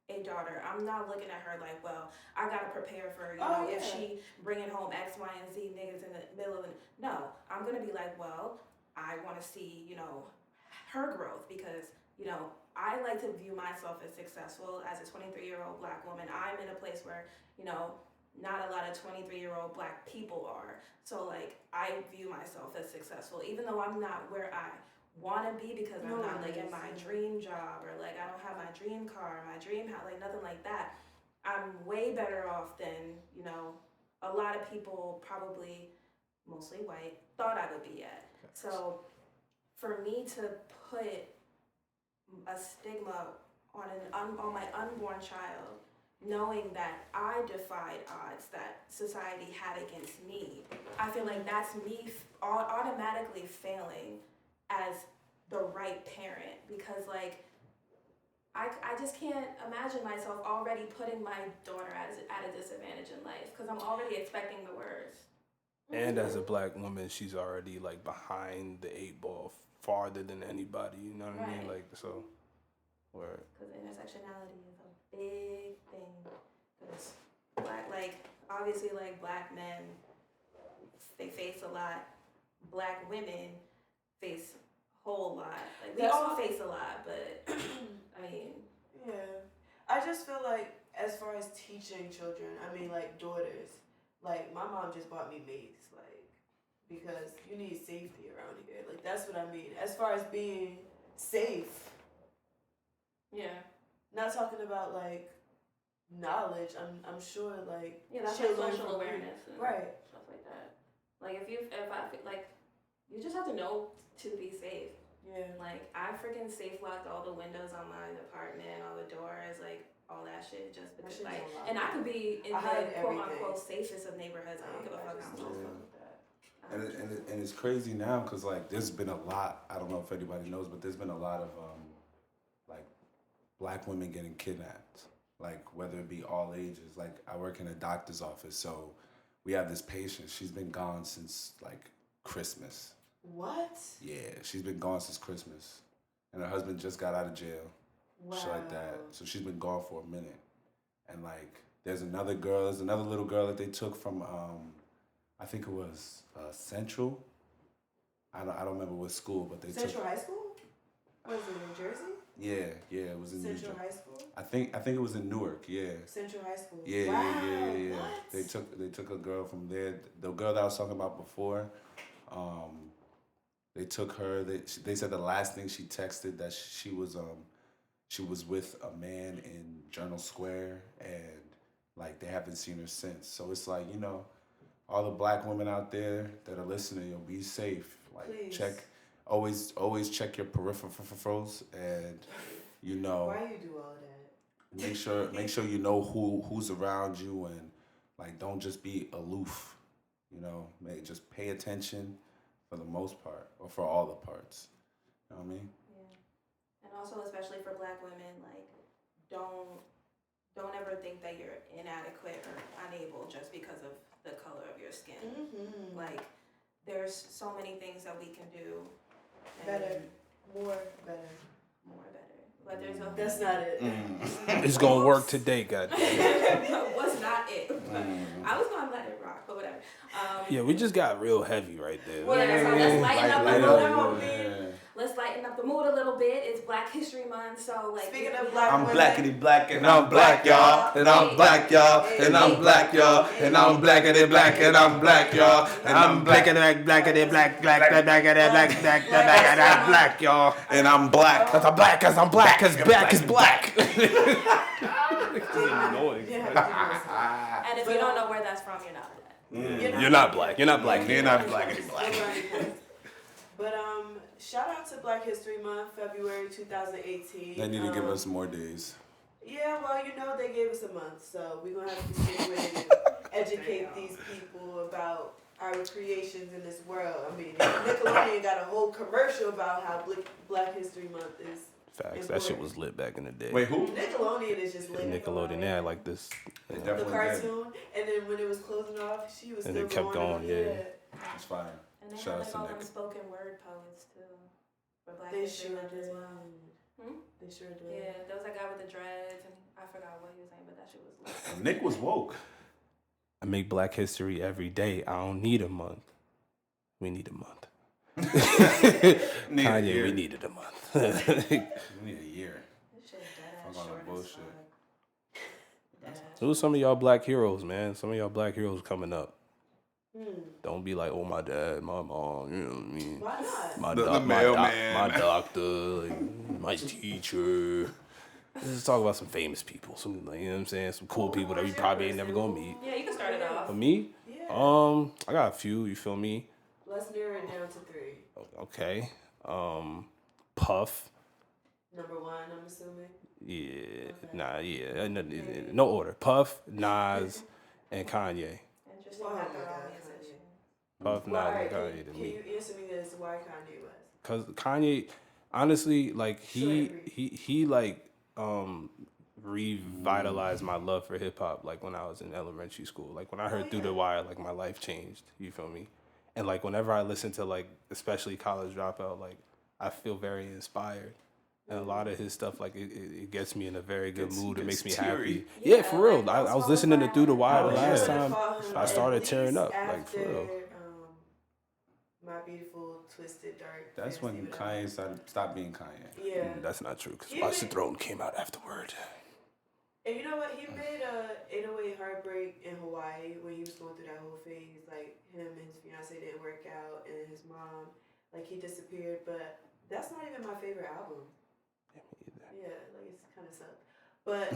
a daughter, I'm not looking at her like, well, I gotta prepare for, if she bringing home X, Y, and Z niggas in the middle of it. No, I'm gonna be like, well, I want to see, her growth because, I like to view myself as successful as a 23-year-old Black woman. I'm in a place where, not a lot of 23-year-old Black people are. So like, I view myself as successful, even though I'm not where I want to be because I'm not like in my dream job or like I don't have my dream car, my dream house, like nothing like that. I'm way better off than, a lot of people, probably mostly white, thought I would be at. So for me to put a stigma on my unborn child, knowing that I defied odds that society had against me, I feel like that's me automatically failing as the right parent, because like I just can't imagine myself already putting my daughter at a disadvantage in life because I'm already expecting the worst. And as a Black woman, she's already like behind the 8 ball farther than anybody. You know what I mean? Like so. Word. Because intersectionality is a big thing. Because obviously Black men, they face a lot. Black women face a whole lot. Like we all face a lot, but I mean. Yeah. I just feel like as far as teaching children, I mean like daughters, like my mom just bought me mace, like, because you need safety around here. Like that's what I mean. As far as being safe. Yeah. Not talking about like knowledge. I'm sure like that's she'll like learn social from awareness and right. stuff like that. Like if I feel like you just have to know to be safe. Yeah. Like I freaking safe locked all the windows on my apartment, all the doors, like all that shit, just because like, and I could be in the quote unquote safest of neighborhoods. I don't give a fuck how much. And it's crazy now because like there's been a lot. I don't know if anybody knows, but there's been a lot of like Black women getting kidnapped. Like whether it be all ages. Like I work in a doctor's office, so we have this patient. She's been gone since like Christmas. What? Yeah, she's been gone since Christmas, and her husband just got out of jail. Wow. Shit like that. So she's been gone for a minute, and like there's another little girl that they took from I think it was Central. I don't remember what school, but they Central took High School. Was it in Jersey? Yeah, it was in Central New High School. I think it was in Newark. Yeah. Central High School. Yeah, wow. yeah. What? They took a girl from there. The girl that I was talking about before. They took her. They said the last thing she texted that she was with a man in Journal Square, and like they haven't seen her since. So it's like, all the Black women out there that are listening, be safe. Like Please. always check your peripherals, and Why you do all that? make sure you know who's around you, and like don't just be aloof. Just pay attention for the most part, or for all the parts. You know what I mean? Yeah. And also, especially for Black women, like don't ever think that you're inadequate or unable just because of the color of your skin. Mm-hmm. Like there's so many things that we can do. Better. More better. But there's a That's not it. It's gonna work today, goddamn. was not it. I was gonna let it rock, but whatever. Yeah, we just got real heavy right there. Yeah, so let's lighten up the mood. Yeah. Let's lighten up the mood a little bit. It's Black History Month, so like. Speaking of Black I'm women, blackity black and I'm black, y'all. And I'm black, y'all. And I'm black, y'all. And I'm blackity black and I'm black, y'all. And I'm blackity black, y'all. And I'm black. Cause I'm black, cause I'm black, cause black is black. And if you don't know where that's from, you're not Black. You're not black. You're not black. You're not blackity black. But shout out to Black History Month, February 2018. They need to give us more days. Yeah, well, they gave us a month, so we're gonna have to stick with it and educate these people about our creations in this world. I mean, Nickelodeon got a whole commercial about how Black History Month is. Facts. That shit was lit back in the day. Wait, who? Nickelodeon is just lit. Nickelodeon, they had like this. They You know, The definitely cartoon, and then when it was closing off, she was And still it kept going, yeah. It's fine. And they Shout had out like to all Nick. them spoken word poets too. For Black They History sure Month as did. well. Hmm? They sure did. Yeah, there was that guy with the dreads, and I forgot what he was saying, but that shit was lit. Nick was woke. I make Black History every day. I don't need a month. We need a month. Need a Kanye, year. we needed a month. We need a year. This shit dead ass Fuck all short that as bullshit. fuck. Dead ass. Who's some of y'all Black heroes, man? Some of y'all Black heroes coming up. Don't be like, oh, my dad, my mom, you know what I mean? Why not? My, The mailman. my doctor, like, my teacher. Let's just talk about some famous people. Some, like, you know what I'm saying? Some cool people that we probably ain't never gonna meet. Yeah, you can start it off. For me, Yeah. I got a few, you feel me? Let's narrow it down to 3. Okay. Puff. Number 1, I'm assuming. Yeah. Nah, yeah. No order. Puff, Nas, and Kanye. Interesting. Wow, Not the my wrong God, Puff, musician. Well, Nas, and alright, Kanye to can me. you answer me this? Why Kanye West? Cause Kanye, honestly, like he like revitalized my love for hip hop. Like when I was in elementary school, like when I heard Through the Wire, like my life changed. You feel me? And like whenever I listen to like especially College Dropout, like I feel very inspired. And a lot of his stuff, like it gets me in a very good mood. It makes me happy. Yeah, for real. like, I was listening to Through the Wire the I last would've time. fought him I at started least tearing up, like for real. after, My Beautiful Twisted Dark. That's when Fantasy, Kanye stopped being Kanye. Yeah. That's not true. Cause He Watch the made- Throne came out afterward. And you know what? He made a 808 Heartbreak in Hawaii when he was going through that whole phase. Like him and his fiance didn't work out, and his mom, like he disappeared. But that's not even my favorite album. Yeah, like it's kind of sucked. But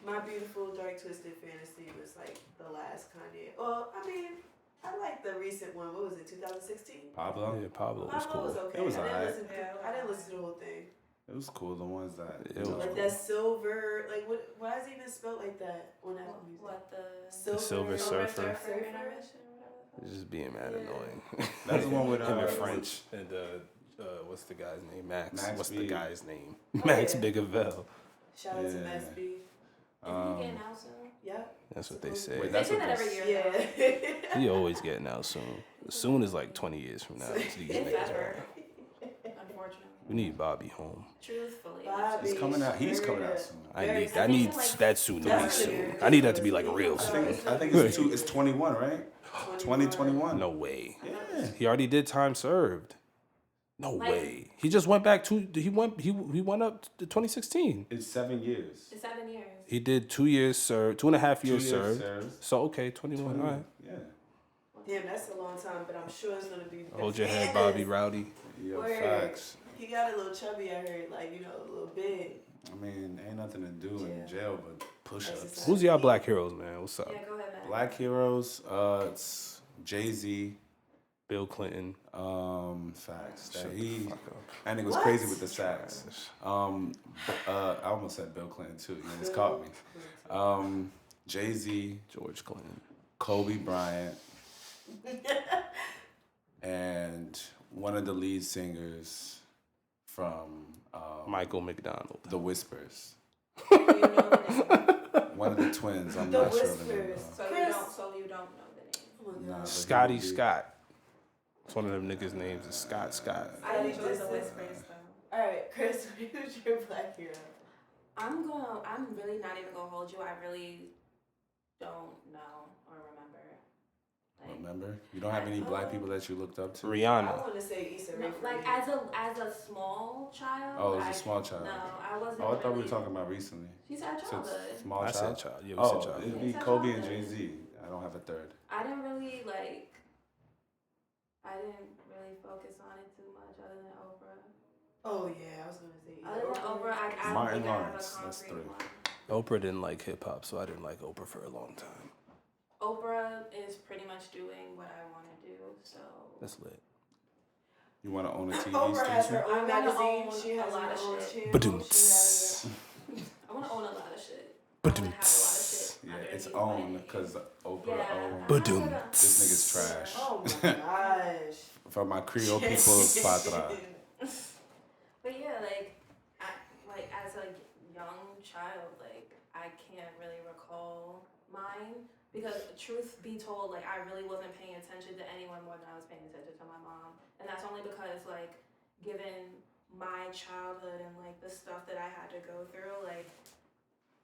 My Beautiful Dark Twisted Fantasy was like the last Kanye. Well, I mean, I like the recent one. What was it? 2016. Pablo. Yeah, Pablo was Pablo cool. was okay. It was I didn't alright. listen. I didn't listen to the whole thing. It was cool. The ones that It was Like cool. that silver, like what? Why is it even spelled like that on Apple Music? What the Silver Surfer. Surfer intermission or whatever. It's just being mad annoying. That's the one with him in uh, French. And what's the guy's name? Max. Max What's B. the guy's name? Oh, Max yeah. Bigavel. Shout out to Yeah. Max B. Isn't he getting out soon? Yep. That's what they say. Wait, They that's say what that they every year. Yeah. He always getting out soon. Soon is like 20 years from now. These If niggas ever. are- Unfortunately. We need Bobby home. Truthfully. Bobby. He's coming out. He's coming out Very soon. I Very need soon. that soon to be That's soon. weird. I need that to be like real soon. I think it's 21, right? 2021. No way. Yeah. He already did time served. No Like- way. He just went back to he went up to 2016. It's 7 years. It's 7 years. He did 2 years served, 2.5 years 2 years served. served. So okay, 21. All right. Yeah. Damn, that's a long time, but I'm sure it's gonna be. Hold your head, Bobby Rowdy. Yo, Word. facts. He got a little chubby. I heard, like a little big. I mean, ain't nothing to do in jail but push-ups. Exercise. Who's y'all black heroes, man? What's up? Yeah, go ahead, man. Black heroes. It's Jay-Z. Bill Clinton. Facts. That Shut the he. fuck up. And it was What? crazy with the sacks. I almost said Bill Clinton too. You just caught me. Jay-Z, George Clinton. Kobe Bryant, and one of the lead singers from Michael McDonald. The Whispers. You know the name. One of the twins. I'm The not sure of the name. Whispers. though. So you don't know the name. Nah, but he Scotty would be- Scott. It's one of them niggas' names is Scott Scott. I enjoy the whispers though. All right, Chris, who's your black hero? I'm really not even gonna hold you. I really don't know or remember. Like, Remember? You don't have any black people that you looked up to? I Rihanna. want to say Issa no, Rae. for like me. as a small child. Oh, as a small child. No, I wasn't. Oh, I thought we really- were talking about recently. She said So childhood. it's small I child. said child. Yeah, we Oh, said child. it'd be You said Kobe and childhood. Jay-Z. I don't have a third. I didn't really focus on it too much other than Oprah. Oh yeah, I was gonna say. Other than Oprah, I don't Martin think I have a Lawrence, that's concrete three. one. Oprah didn't like hip hop, so I didn't like Oprah for a long time. Oprah is pretty much doing what I want to do, so. That's lit. You want to own a TV Oprah has station? her own I'm gonna magazine. own She a has lot her of own shit. channel. Ba-doom. She has I own, like, because Oprah yeah, owned. Ba-dum. This nigga's trash. Oh my gosh. For my Creole people's patra. But yeah, like as a young child, like I can't really recall mine because truth be told, like I really wasn't paying attention to anyone more than I was paying attention to my mom, and that's only because like given my childhood and like the stuff that I had to go through, like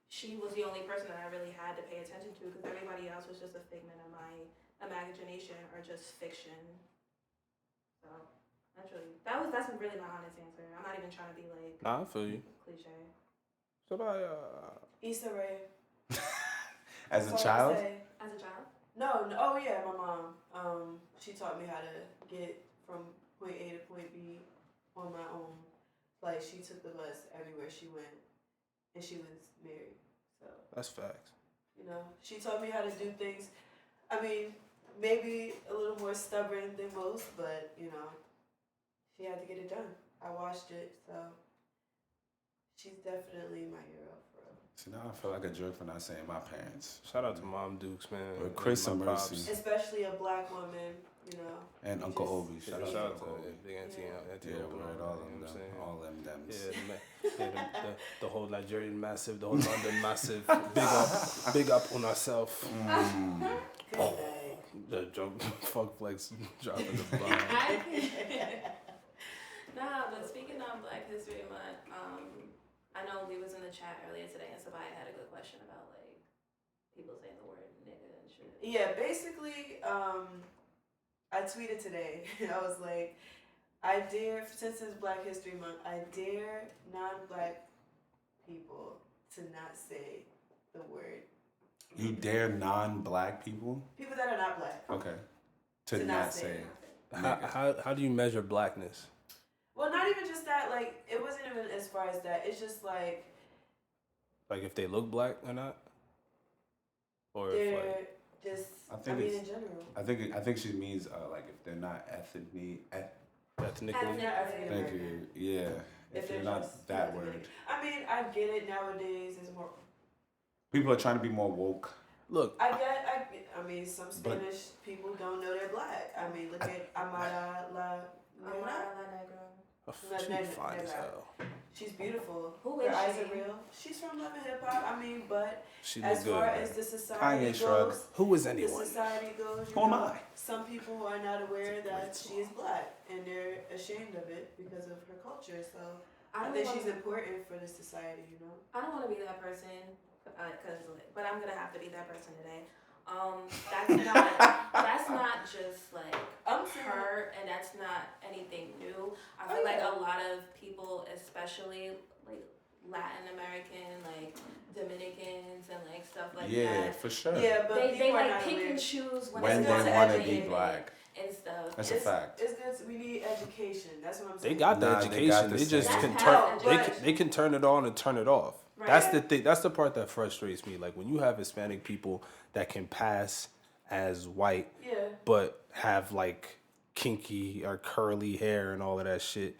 she was the only person that I really had to pay attention to because everybody else was just a figment of my imagination or just fiction. So that's really my honest answer. I'm not even trying to be like Nah, I feel you. cliche. So I Issa Rae. As a That's all I child? say. As a child? No, oh yeah, my mom. She taught me how to get from point A to point B on my own. Like she took the bus everywhere she went, and she was married. So that's facts. you know, she taught me how to do things. I mean, maybe a little more stubborn than most, but you know, she had to get it done. I watched it, so she's definitely my hero. See, now I feel like a jerk for not saying my parents. Shout out to Mom Dukes, man. But Chris and my Mercy. pops. Especially a black woman, you know. And you Uncle just- Obi. Shout Shout out out to to Obi. Big Auntie, Auntie Yeah, Obi, word, you all know what I'm them, saying? all them dems. The whole Nigerian massive, the whole London massive. Big up on ourselves. Good day. The jump, fuck flex, dropping the bomb. Nah, but speaking of Black History Month, I know we was in the chat earlier today and somebody had a good question about like people saying the word nigga and shit. Yeah, basically, I tweeted today. I was like, I dare, since it's Black History Month, I dare non-black people to not say the word. You dare non-black people? People that are not black. Okay. To not say. How do you measure blackness? Well, not even just that. Like, it wasn't even as far as that. It's just like Like if they look black or not? Or if they're like just. I I mean, it's- in general. I think she means like if they're not ethnically. ethnically? Thank you. Yeah. If they're not just that ethnic. word. I mean, I get it nowadays. It's more. People are trying to be more woke. Look, I mean, some Spanish people don't know they're black. I mean, look at Amara La Negra. she's fine as hell. She's beautiful. Who Her is eyes she? are real. She's from Love and Hip Hop. I mean, but She as look far good. as Man. the society Kanye shrug. goes, Who is the anyone? society goes, Who am I? some people are not aware that she is black, and they're ashamed of it because of her culture. So I think she's important for the society. You know. I don't want to be that person, but I'm gonna have to be that person today. That's not just like her, and that's not anything new. I feel like a lot of people, especially like Latin American, like Dominicans and like stuff like Yeah, that. for sure. Yeah, but They people are like not pick aware. and choose When it's they not want to be educated black. and stuff. That's a fact. It's good. We need education. That's what I'm saying. They got the Nah, they education. got the They just same. can That's turn. how They education- can, they can turn it on and turn it off. Right. That's the thing. That's the part that frustrates me. Like when you have Hispanic people that can pass as white, Yeah. but have like kinky or curly hair and all of that shit.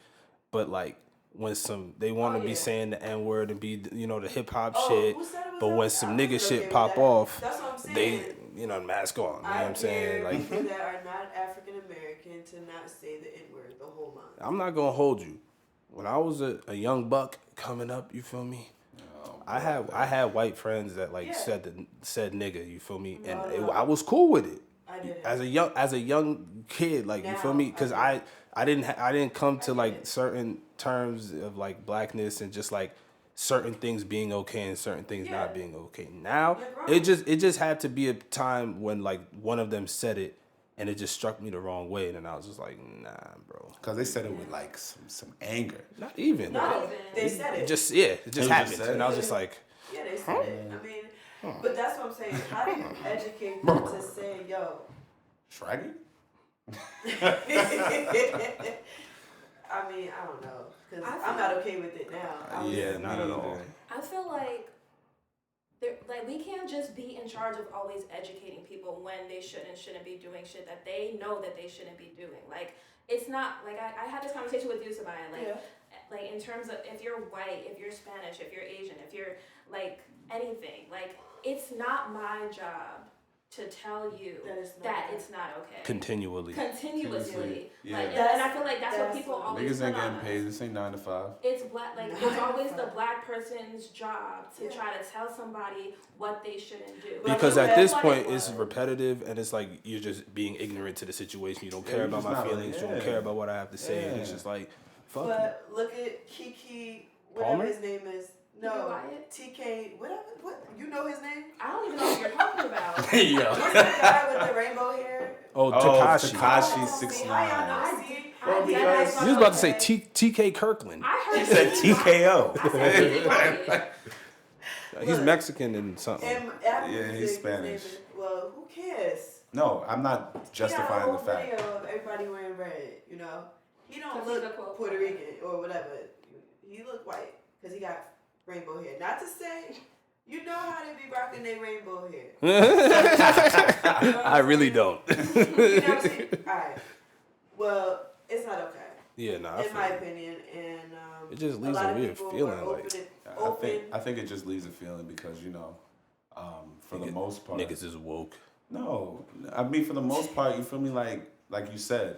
But like when they want to be yeah. saying the N word and be the hip hop Oh, shit, who said it was but that? when I some was nigga okay shit with pop that. off, That's what I'm saying. they mask on. You know what I'm saying? dare Like people that are not African American to not say the N word the whole month. I'm not gonna hold you. When I was a young buck coming up, you feel me? I had white friends that like said nigga, you feel me? And I was cool with it. I didn't. As a young kid, like you feel me? Because I didn't come to like certain terms of like blackness and just like certain things being okay and certain things not being okay. Now You're it just had to be a time when like one of them said it and it just struck me the wrong way, and then I was just like, nah, bro. Because they said it with like some anger. Not even. No, they said it. It just happened, said and it. I was just like, Yeah, they said it. I mean, but that's what I'm saying. How do you educate them to say, yo? Shraggy? I mean, I don't know. Because I I'm not okay with it now. yeah, not at all. I feel like we can't just be in charge of always educating people when they shouldn't be doing shit that they know that they shouldn't be doing. Like it's not like I had this conversation with you, Sabaya. Like like in terms of if you're white, if you're Spanish, if you're Asian, if you're like anything, like it's not my job to tell you that it's not okay. Continuously. Yeah. Like, and I feel like that's what people always Niggas ain't put on getting us. paid. This ain't 9 to 5. It's black, like it's always the black person's job to try to tell somebody what they shouldn't do. Because Like, at this what point, it it's was. repetitive, and it's like you're just being ignorant to the situation. You don't care you're about just my not- feelings. You don't yeah. care about what I have to say. And it's Yeah. just like, fuck you. But look at Kiki, whatever Palmer? his name is. No, Wyatt? TK, whatever. What? You know his name? I don't even know what you're talking about. What's the guy with the rainbow hair? Oh, Oh, Takashi. Takashi See, 6ix9ine. how y'all know? See? Well, He because- had You was about to say okay. TK Kirkland. I heard He said TKO. I said Wyatt. He's Mexican and something. And after Yeah, music, he's his name Spanish. is- Well, who cares? No, I'm not justifying he the got a whole fact. video of everybody wearing red, you know? He don't 'Cause he's a look quote. Puerto Rican or whatever. He look white because he got rainbow hair. Not to say, you know how they be rocking their rainbow hair. I really don't. You know what I'm saying? Alright. Well, it's not okay. Yeah, nah. I In feel my you. opinion. And It just a leaves lot a of weird people feeling, are like- I think it just leaves a feeling because, you know, for the most part. Niggas is woke. No, I mean, for the most part, you feel me? Like you said,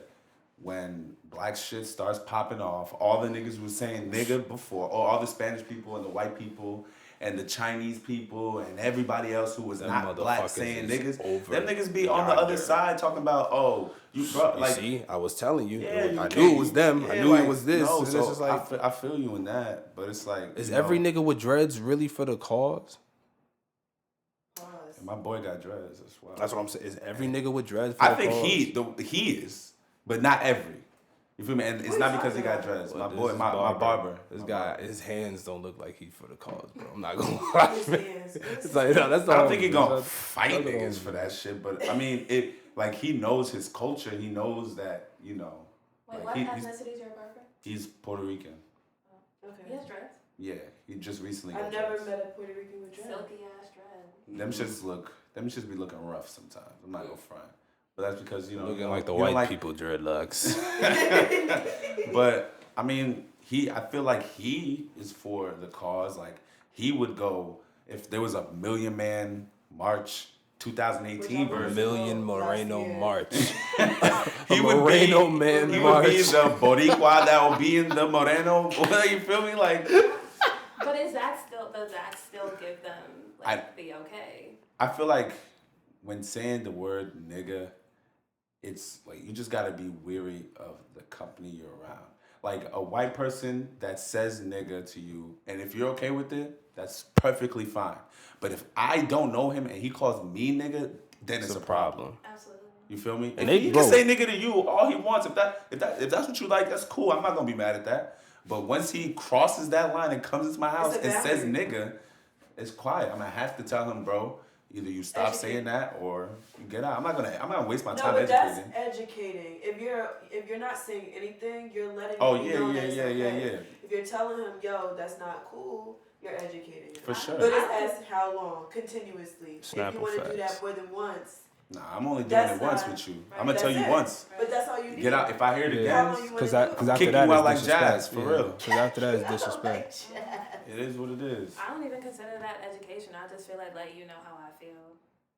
when black shit starts popping off, all the niggas was saying nigga before, or all the Spanish people and the white people and the Chinese people and everybody else who was Them not black motherfuckers saying is niggas, over them niggas be on the other yonder. side talking about, oh, you bro, You like, see, I was telling you. yeah, you I can't- knew it was them. I yeah, knew like, it was this. No, and so it's just like, I feel you in that, but it's like, is you every know, nigga with dreads really for the cause? Pause. my boy got dreads as well. That's what I'm saying. Is every nigga with dreads for I the think cause? he is, but not every. You feel me? And it's What not you because he got talking dreads. Well, My this boy, is my barber. This My guy, barber. his hands don't look like he for the cause, bro. I'm not gonna lie. His hands. It's like, no, that's the I don't whole- think he gonna that's- fight that's the niggas whole- for that shit, but I mean, it like he knows his culture. He knows that, you know, Wait, like what he's ethnicity is your barber? he's Puerto Rican. He Okay. has dreads. Yeah, he just recently. I've got never dreads. met a Puerto Rican with dreads. Silky ass dreads. Them shits be looking rough sometimes. I'm not gonna front, but that's because you know Looking you like the don't white like- people dreadlocks. But I mean, I feel like he is for the cause. Like he would go if there was a Million Man March 2018 Which I version. Million Moreno Last year. March. He A would Moreno be, Man He March. would be the Boricua that will be in the Moreno. You feel me? Like But does that still give them like the okay? I feel like when saying the word nigga, it's like you just gotta be weary of the company you're around. Like a white person that says nigga to you, and if you're okay with it, that's perfectly fine. But if I don't know him and he calls me nigga, then it's a problem. Absolutely. You feel me? And If they he grow. can say nigga to you all he wants. If that's what you like, that's cool. I'm not gonna be mad at that. But once he crosses that line and comes into my house a and says boundary. nigga, it's quiet. I'm gonna have to tell him, bro. Either you stop Educate. saying that or you get out. I'm not gonna waste my No, time but educating. that's educating. If you're not saying anything, you're letting Oh, him yeah, know yeah, that's yeah, okay. yeah. If you're telling him, yo, that's not cool, you're educating him. For sure. But it's as how long? Continuously. Snap if you want to do effects. that more than once, Nah, I'm only doing That's it once not- with you. right, I'm gonna tell that's you it. once. but that's all you need. Get out. If I hear it How again, long you wanna Because do it? after Kick that you out is like disrespect. jazz, for real. Because after that is disrespect. it is what it is. I don't even consider that education. I just feel like you know how I feel.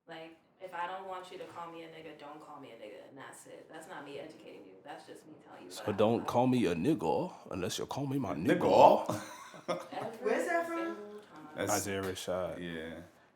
Like if I don't want you to call me a nigga, don't call me a nigga, and that's it. That's not me educating you. That's just me telling you. So don't call me a nigga unless you call me my Nigga. nigga. Where's that from? That's, Isaiah Rashad. yeah.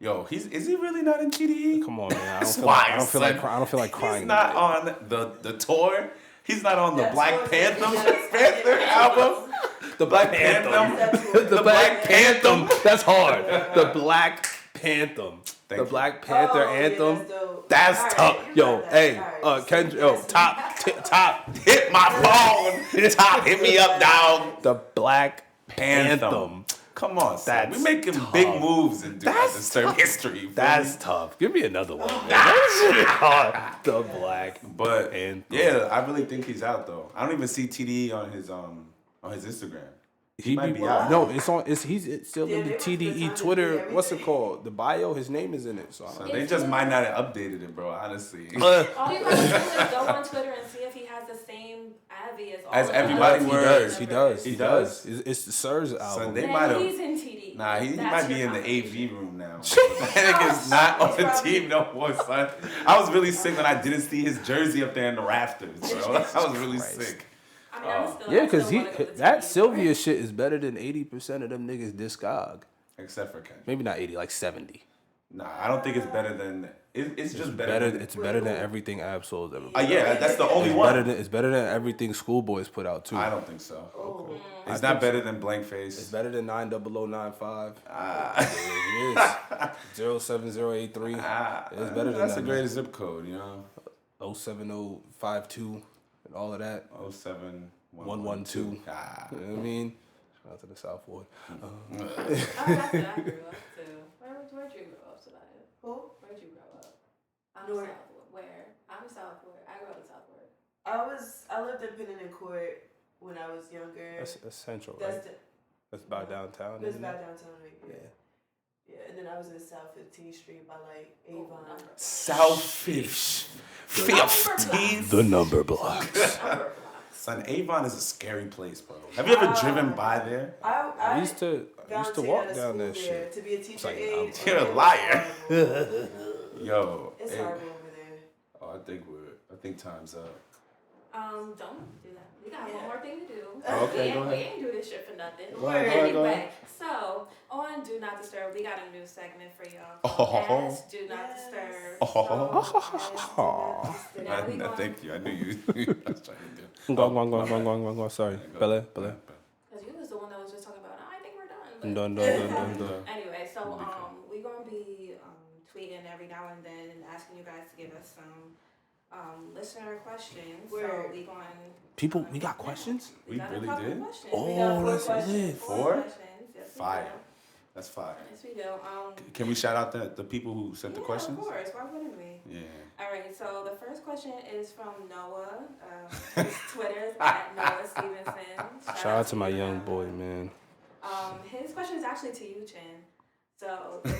Yo, is he really not in TDE? Come on, man. I That's don't feel why like, I I don't feel like said cry- I don't feel like crying. He's not tonight. on the tour. He's not on the That's Black what- Panther yes. Panther album. The Black Panther. That's The Black Panther. That's hard. The Black Panther. Thank The you. Black Panther anthem. That's All right, tough. you Yo, got that. hey, All right, so Kendrick, yo, that's- top. Hit my phone. Top, hit me up, dog. The Black Anthem. Anthem. Come on, son. That's We making tough. big moves and doing That's disturb history. you feel That's me? tough. Give me another one. Man. That shit hard. The Black But Anthem. yeah, I really think he's out though. I don't even see TDE on his Instagram. He might be out. No, it's on. It's still Yeah, in the they went to the TDE time to Twitter. do What's it everything. called? The bio. His name is in it. So, So they just might not have updated it, bro. Honestly. All you gotta do is go on Twitter and see if he has the same Avi as all As of them. everybody he word. does. He does. He He does? does. It's the Sir's album. Son, they Then might have. he's in TD. Nah, he That's might be your in the confirmation. AV room now. That nigga's not on the team no more, son. I was really sick when I didn't see his jersey up there in the rafters, bro. I was really sick. I mean, I'm still, Yeah, I because still wanna go to that TD. Sylvia shit is better than 80% of them niggas discog. Except for Ken. Maybe not 80, like 70. Nah, I don't think it's better than. It's just better. Than, It's better than everything Absol's ever. yeah, that's the only It's one. better than it's better than everything Schoolboy's put out too. I don't think so. Oh. It's not better than Blank Face. It's better than 90095. Ah. It is 07083. It's better than That's that. a great zip code, you know. 07052 and all of that. 07112. 112. Ah. You know what I mean? Shout out to the South Ward. Oh, that's what I grew up to. Where'd you grow up, Soraya? Who? Where'd you grow up? I'm North. Southwood. Where? I'm Southwood. I grew up in Southwood. I lived in Pennington Court when I was younger. That's central, That's right? That's by downtown. That's isn't about it? downtown right here. Yeah. Yeah, and then I was in South 15th Street by like Avon. Selfish. 15th. The number blocks. Son, Avon is a scary place, bro. Have you ever driven by there? I used to walk volunteered down at that school shit. To be a teacher like, aide. You're a liar. Yo. It's hey. horrible over there. Oh, I think time's up. Don't do that. We got one more thing to do. Okay, go We ahead. ain't do this shit for nothing. Go ahead. Anyway, so on Do Not Disturb, we got a new segment for y'all. Oh. As Do Not Disturb. Oh. So, now we going, Thank you. I knew you. I was trying to do. Go. Sorry. Bele. because you was the one that was just talking about, I think we're done. But Dun. anyway, so we gonna be tweeting every now and then and asking you guys to give us some listener questions. So Word. we going. People, we got questions? We got a really couple did? questions. Oh, We got four that's questions. lit. Four? questions. Yes, we Fire. do. That's fire. Yes, we do. Can we shout out the people who sent the Yeah, questions? of course. Why wouldn't we? Yeah. All right. So the first question is from Noah. His Twitter's at Noah Stevenson. Shout out to my you, young Noah. boy, man. His question is actually to you, Chin. So the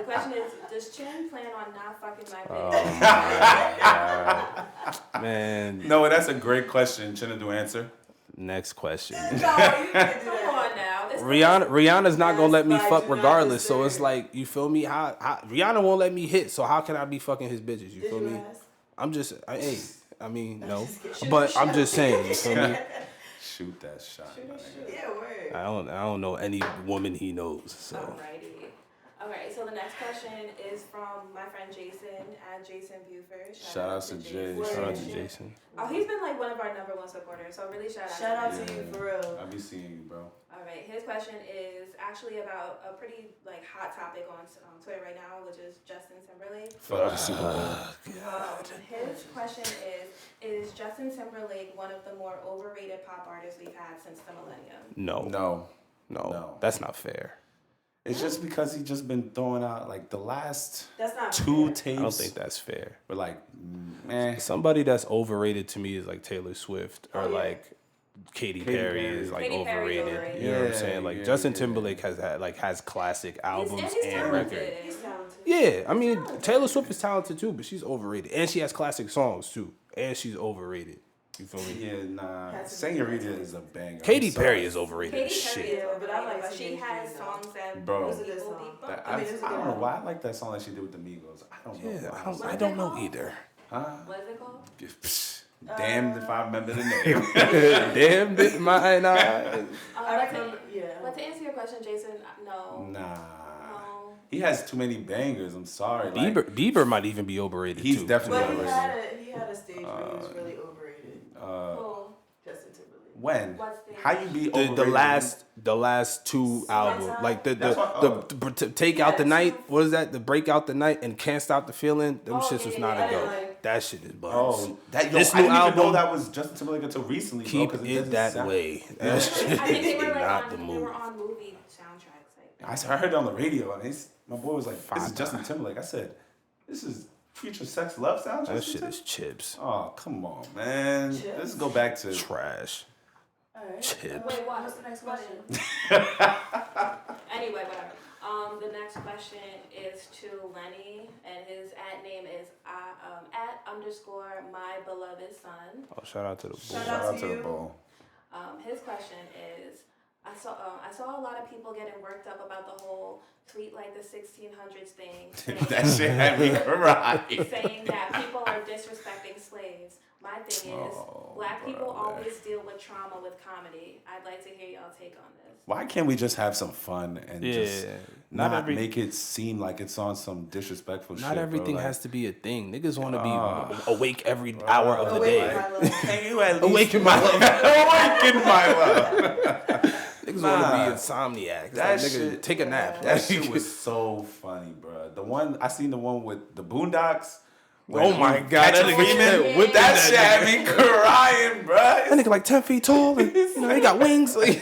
question is, does Chin plan on not fucking my bitch? Man, No, that's a great question. Chinadu answer. next question. No, you can't do Come that. on now. This Rihanna's not gonna let me Yes, fuck I do not regardless. So it's disturb. like, you feel me? How Rihanna won't let me hit. So how can I be fucking his bitches? You Did feel you me? ask? I'm just, I mean, no, Just get- shoot but the I'm shot. just saying. You feel me? Shoot that shot. my nigga. Yeah, word. I don't know any woman he knows. So Alrighty. Alright, so the next question is from my friend Jason at Jason Buford. Shout out to Jay. shout out to Jason. Oh, he's been like one of our number one supporters, so really shout out Shout out to him. to you for real. I be seeing you, bro. Alright, his question is actually about a pretty like hot topic on Twitter right now, which is Justin Timberlake. Fuck the Super Bowl. His question is Justin Timberlake one of the more overrated pop artists we've had since the millennium? No, No. that's not fair. It's just because he just been throwing out like the last That's not two fair. tapes. I don't think that's fair. were like, man. Somebody that's overrated to me is like Taylor Swift or Oh, yeah. like Katy Perry is like Katy Perry's overrated. overrated. You know what I'm Yeah, saying? Like yeah, Justin yeah. Timberlake has classic albums he's and talented. records. He's talented. Yeah, I mean Taylor Swift is talented too, but she's overrated, and she has classic songs too, and she's overrated. You feel me? Yeah, nah. Has to be Senorita talented. is a banger. Katy I'm sorry. Perry is overrated as Katy Perry shit. is Yeah, but I overrated, like but she Teenage has Dream, though. songs that Bro. most It was a good people song. be That- fucking. I mean, it's a I don't good know album. why I like that song that she did with the Migos. I don't know. Yeah, why. I don't know either. Huh? What is it called? Psh, Damned if I remember the name. Damn, this my nah. I But remember, yeah. to answer your question, Jason, no. Nah. No. He has too many bangers. I'm sorry. Like, Bieber might even be overrated He's too. definitely But overrated. he had a stage where he was really overrated. Cool. Justin Timberlake. When? What's the- How you be overrated? the last two albums, like That's what- to take out the Yeah, night. What is that? The break out the night and can't stop the feeling. Them Oh, shits was yeah, not yeah, a I go. didn't like- That shit is buns. Oh, that, This I new didn't even know album- that was Justin Timberlake until recently. Keep bro, 'cause it doesn't that sound- way. Yeah. That shit I think they is were like not the they move. were on movie soundtracks. Like, I heard it on the radio, and my boy was like, "This is Fine. Justin Timberlake." I said, "This is Future Sex Love soundtrack." That shit is chips. Oh, come on, man. Chips? Let's go back to. Trash. Alright. Chip. Wait, what? What's the next question? Anyway, whatever. The next question is to Lenny, and his @name is @_my beloved son. Oh, shout out to the boy. Shout Shout out out to to the you. ball. His question is, I saw a lot of people getting worked up about the whole tweet like the 1600s thing, That shit had me crying. saying that people are disrespecting slaves. My thing is, black people always deal with trauma with comedy. I'd like to hear y'all take on this. Why can't we just have some fun and just Not not every- make it seem like it's on some disrespectful shit? Not everything bro. has to be a thing. Niggas want to be awake every hour of the Awake, day. my love. Can you at least Awaken my love. awaken my love? Niggas want to Nah. be insomniacs. That Like, nigga, shit- take a nap. That shit was so funny, bro. I seen the one with the Boondocks. Oh my God, that nigga Freeman, whipping that shit had me crying, bro. That nigga like 10 feet tall and he got wings. Like,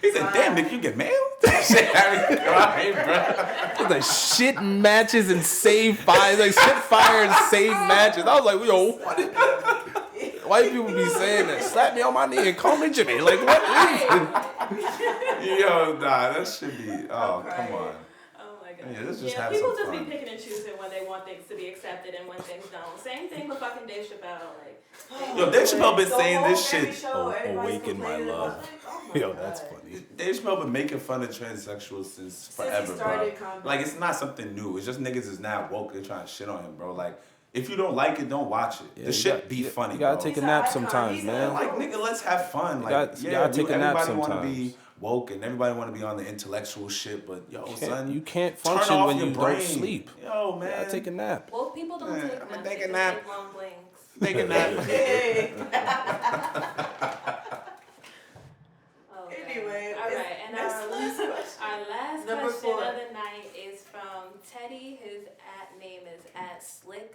He said, "Damn, Nick, you get mail?" That shit had me crying, bro. it's like shit matches and save fire. Like shit fire and save matches. I was like, yo, what? White people be saying that. Slap me on my knee and call me Jimmy. Like what? Yo, nah, that should be. Oh, crying. come on. Oh my god. Yeah, let's just have people some just fun. be picking and choosing when they want things to be accepted and when things don't. Same thing with fucking Dave Chappelle. Like, Yo, Dave Chappelle been The saying whole this Grammy shit. show, everybody's Awaken my complaining love. about, like, oh my Yo, that's God. funny. Dave Chappelle been making fun of transsexuals since forever, he bro. started comedy. Like, it's not something new. It's just niggas is now woke. They're trying to shit on him, bro. Like, if you don't like it, don't watch it. Yeah, This you shit got- be funny, You gotta bro. take a He's nap an icon. sometimes, He's man. an Like, nigga, let's have fun. Like, you gotta take a nap everybody want to sometimes. be woke and everybody want to be on the intellectual shit, but yo, son, You can't turn function off when your you brain. don't sleep. Yo, You man. gotta take a nap. well, people don't Yeah, take I'ma naps. take They a just nap. take long blinks. Take a nap. Hey. Oh, God. Anyway, all right, and next our question. last Number question 4. of the night is from Teddy. His @name is @slick_Teddy.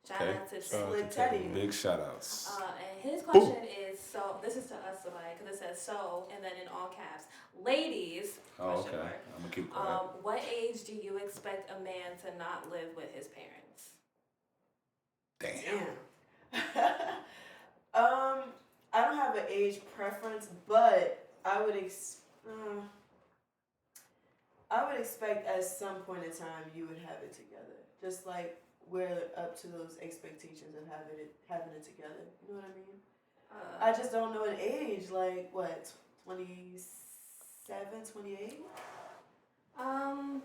Shout Okay. out to Slick Teddy. Big shout outs. And his question is, so this is to us, somebody, because it says so, and then in all caps, ladies, Oh, question okay. mark, I'm gonna keep quiet. what age do you expect a man to not live with his parents? Damn. I don't have an age preference, but I would expect at some point in time you would have it together. Just like we're up to those expectations of having it together. You know what I mean? I just don't know an age, like what, 27, 28? Long.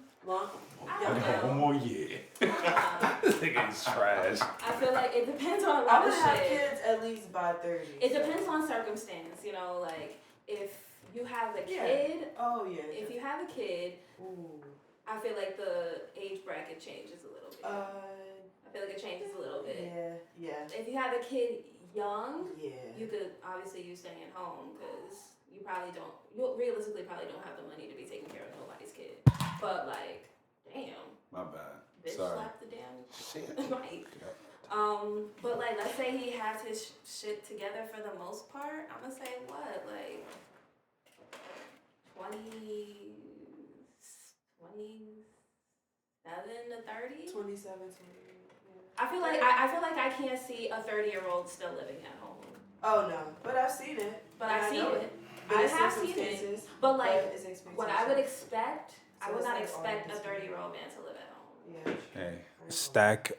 I don't know. One more year. This nigga's trash. I feel like it depends on a I'm lot of gonna have shit. kids at least by 30. It depends on circumstance, you know, like if you have a Yeah. kid, Oh yeah. if you have a kid, Ooh. I feel like the age bracket changes a little bit. I feel like it changes a little bit. Yeah. If you have a kid young, Yeah. you could obviously you staying home because you realistically probably don't have the money to be taking care of nobody's kid. But like, damn, My bad. bitch Sorry. slap the damn Shit. mic. But like, let's say he has his shit together for the most part. I'm gonna say what, like 27 to 30. 27, 28. I feel like I can't see a 30-year-old still living at home. Oh no, but I've seen it. But And I've I seen know it. But I it's have seen it. circumstances, But like, it's expectations. what I would expect, I So would it's not like expect a all this 30-year-old man to live at home. Yeah. Hey, Stack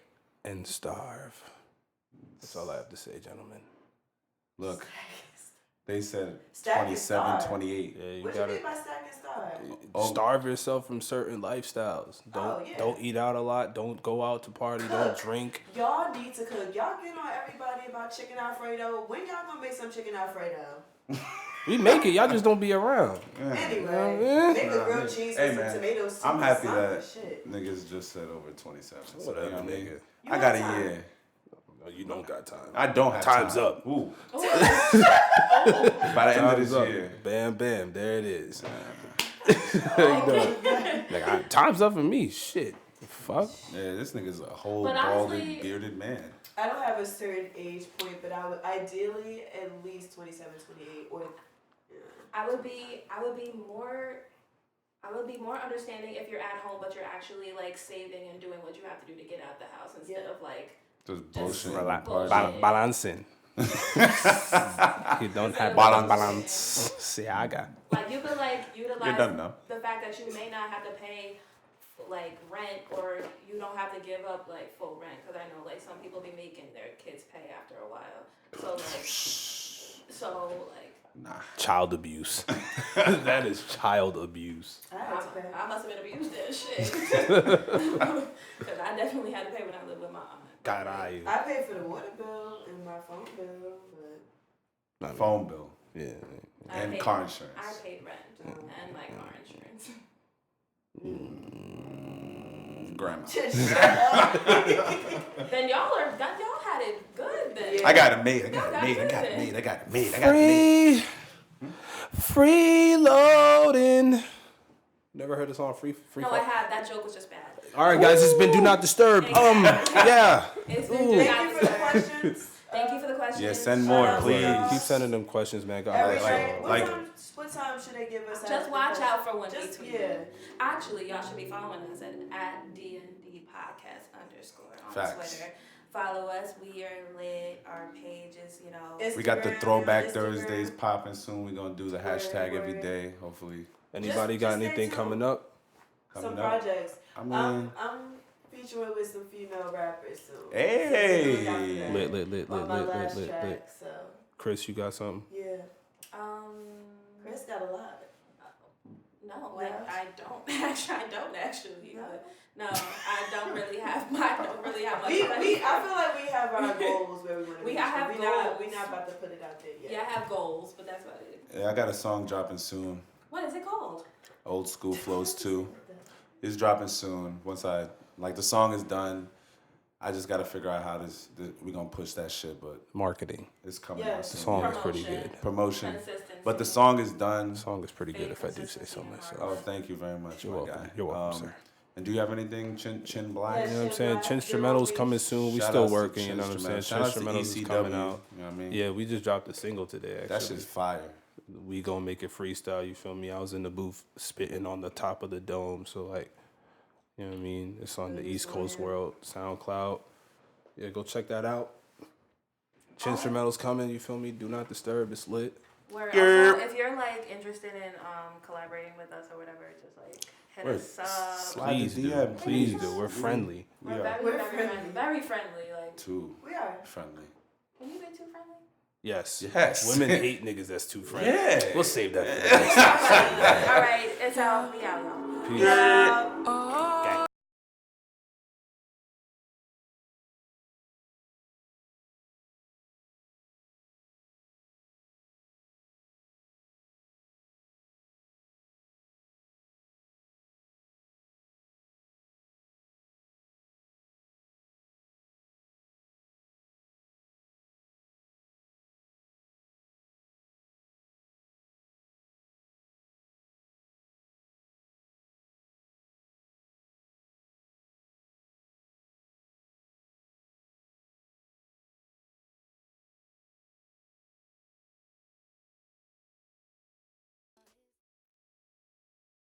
and starve. That's all I have to say, gentlemen. look. They said Stack and 27, starve. 28. Yeah, you What do you gotta mean by stack and starve? starve yourself from certain lifestyles. Yeah. Don't eat out a lot. Don't go out to party. Don't drink. Y'all need to cook. Y'all get on everybody about chicken Alfredo. When y'all gonna make some chicken Alfredo? We make it. Y'all just don't be around. Anyway, Yeah. make a grilled cheese Hey, with man, some tomatoes. I'm too, happy something, that shit. niggas just said over 27. So, Whatever, you know what I mean? nigga. You I got a have time. year. No, you don't got time. I don't have Time's time. up. Ooh. By the end of Time's this up. year. Bam, bam. There it is. Time's up for me. Shit. Fuck. Yeah, this nigga's a whole But balded, honestly- bearded man. I don't have a certain age point, but I would ideally at least 27, 28, or I would be more understanding if you're at home, but you're actually like saving and doing what you have to do to get out the house instead Yeah. of like Just bullshit. Rela- party. bullshit. Balancing. You don't have balance. See, I got. Like you could like utilize You're done now. the fact that you may not have to pay like rent, or you don't have to give up like full rent, because I know like some people be making their kids pay after a while. So like Nah. Child abuse. That is child abuse. I had to pay. I must have been abused then, shit. Because I definitely had to pay when I lived with my aunt. God, I paid for the water bill and my phone bill, but Phone bill Yeah. I and paid- car insurance. I paid rent and my car insurance. Grandma. Then y'all had it good then. Yeah. I got it made. Freeloading. Never heard the song Free No, Fall? I had. That joke was just bad. All right, guys, it's been Do Not Disturb. Yeah. It's been Ooh. Do thank Not you for the Disturb. questions. Thank you for the questions. Yeah, send more, Shout out to please. y'all. Keep sending them questions, man. God Every bless day. you. What time should they give us? Just watch out for when Just, we tweet. yeah. Actually, y'all should be following us at DND Podcast _ on Facts. Twitter. Follow us. We are lit. Our page is, you know. Instagram, We got the Throwback Instagram. Thursdays popping soon. We're gonna do the hashtag every day, hopefully. Anybody Just got stay anything tuned. coming up? Some Coming up. projects. I mean, I'm featuring with some female rappers soon. Hey. So look out for that. Lit. On my last track, so Chris, you got something? yeah. Um. Chris got a lot. No, No? I don't. Actually, I don't actually. No, I don't really have much. I feel like we have our goals where we want to We reach. have We're goals. not about to put it out there yet. Yeah, I have goals, but that's about it. yeah, I got a song dropping soon. What is it called? Old School Flows 2. It's dropping soon. Once the song is done, I just gotta figure out how we gonna push that shit, but Marketing. it's coming Yeah. out The soon. song is pretty Promotion. good. Promotion. Consistency. But the song is done. The song is pretty good if I do say so myself. Oh, thank you very much, You're my welcome. guy. You're welcome, sir. And do you have anything, Chin Black? Yes. You know what I'm saying? Chinstrumental's coming soon. We Shout still outs to working, you know what I'm saying? Shout outs to Chinstrumentals is ECW, coming out. You know what I mean? Yeah, we just dropped a single today, actually. That shit's fire. We gonna make it freestyle, you feel me? I was in the booth spitting on the top of the dome, so like, you know what I mean? It's on the East Coast World SoundCloud. Yeah, go check that out. Chinstrumental's coming, you feel me? Do Not Disturb, it's lit. Where Yerp. also, if you're like interested in collaborating with us or whatever, just like hit Word. us up. Slide Please the do. DM, Please please. do. We're friendly. We're are. very, We're very friendly. friendly. Very friendly. Like, Too We are. friendly. can you be too friendly? Yes. Yes. Women hate niggas that's too friendly. Yeah. We'll save that for the next time. All right, it's out. We out, y'all. Peace. Yeah. Oh,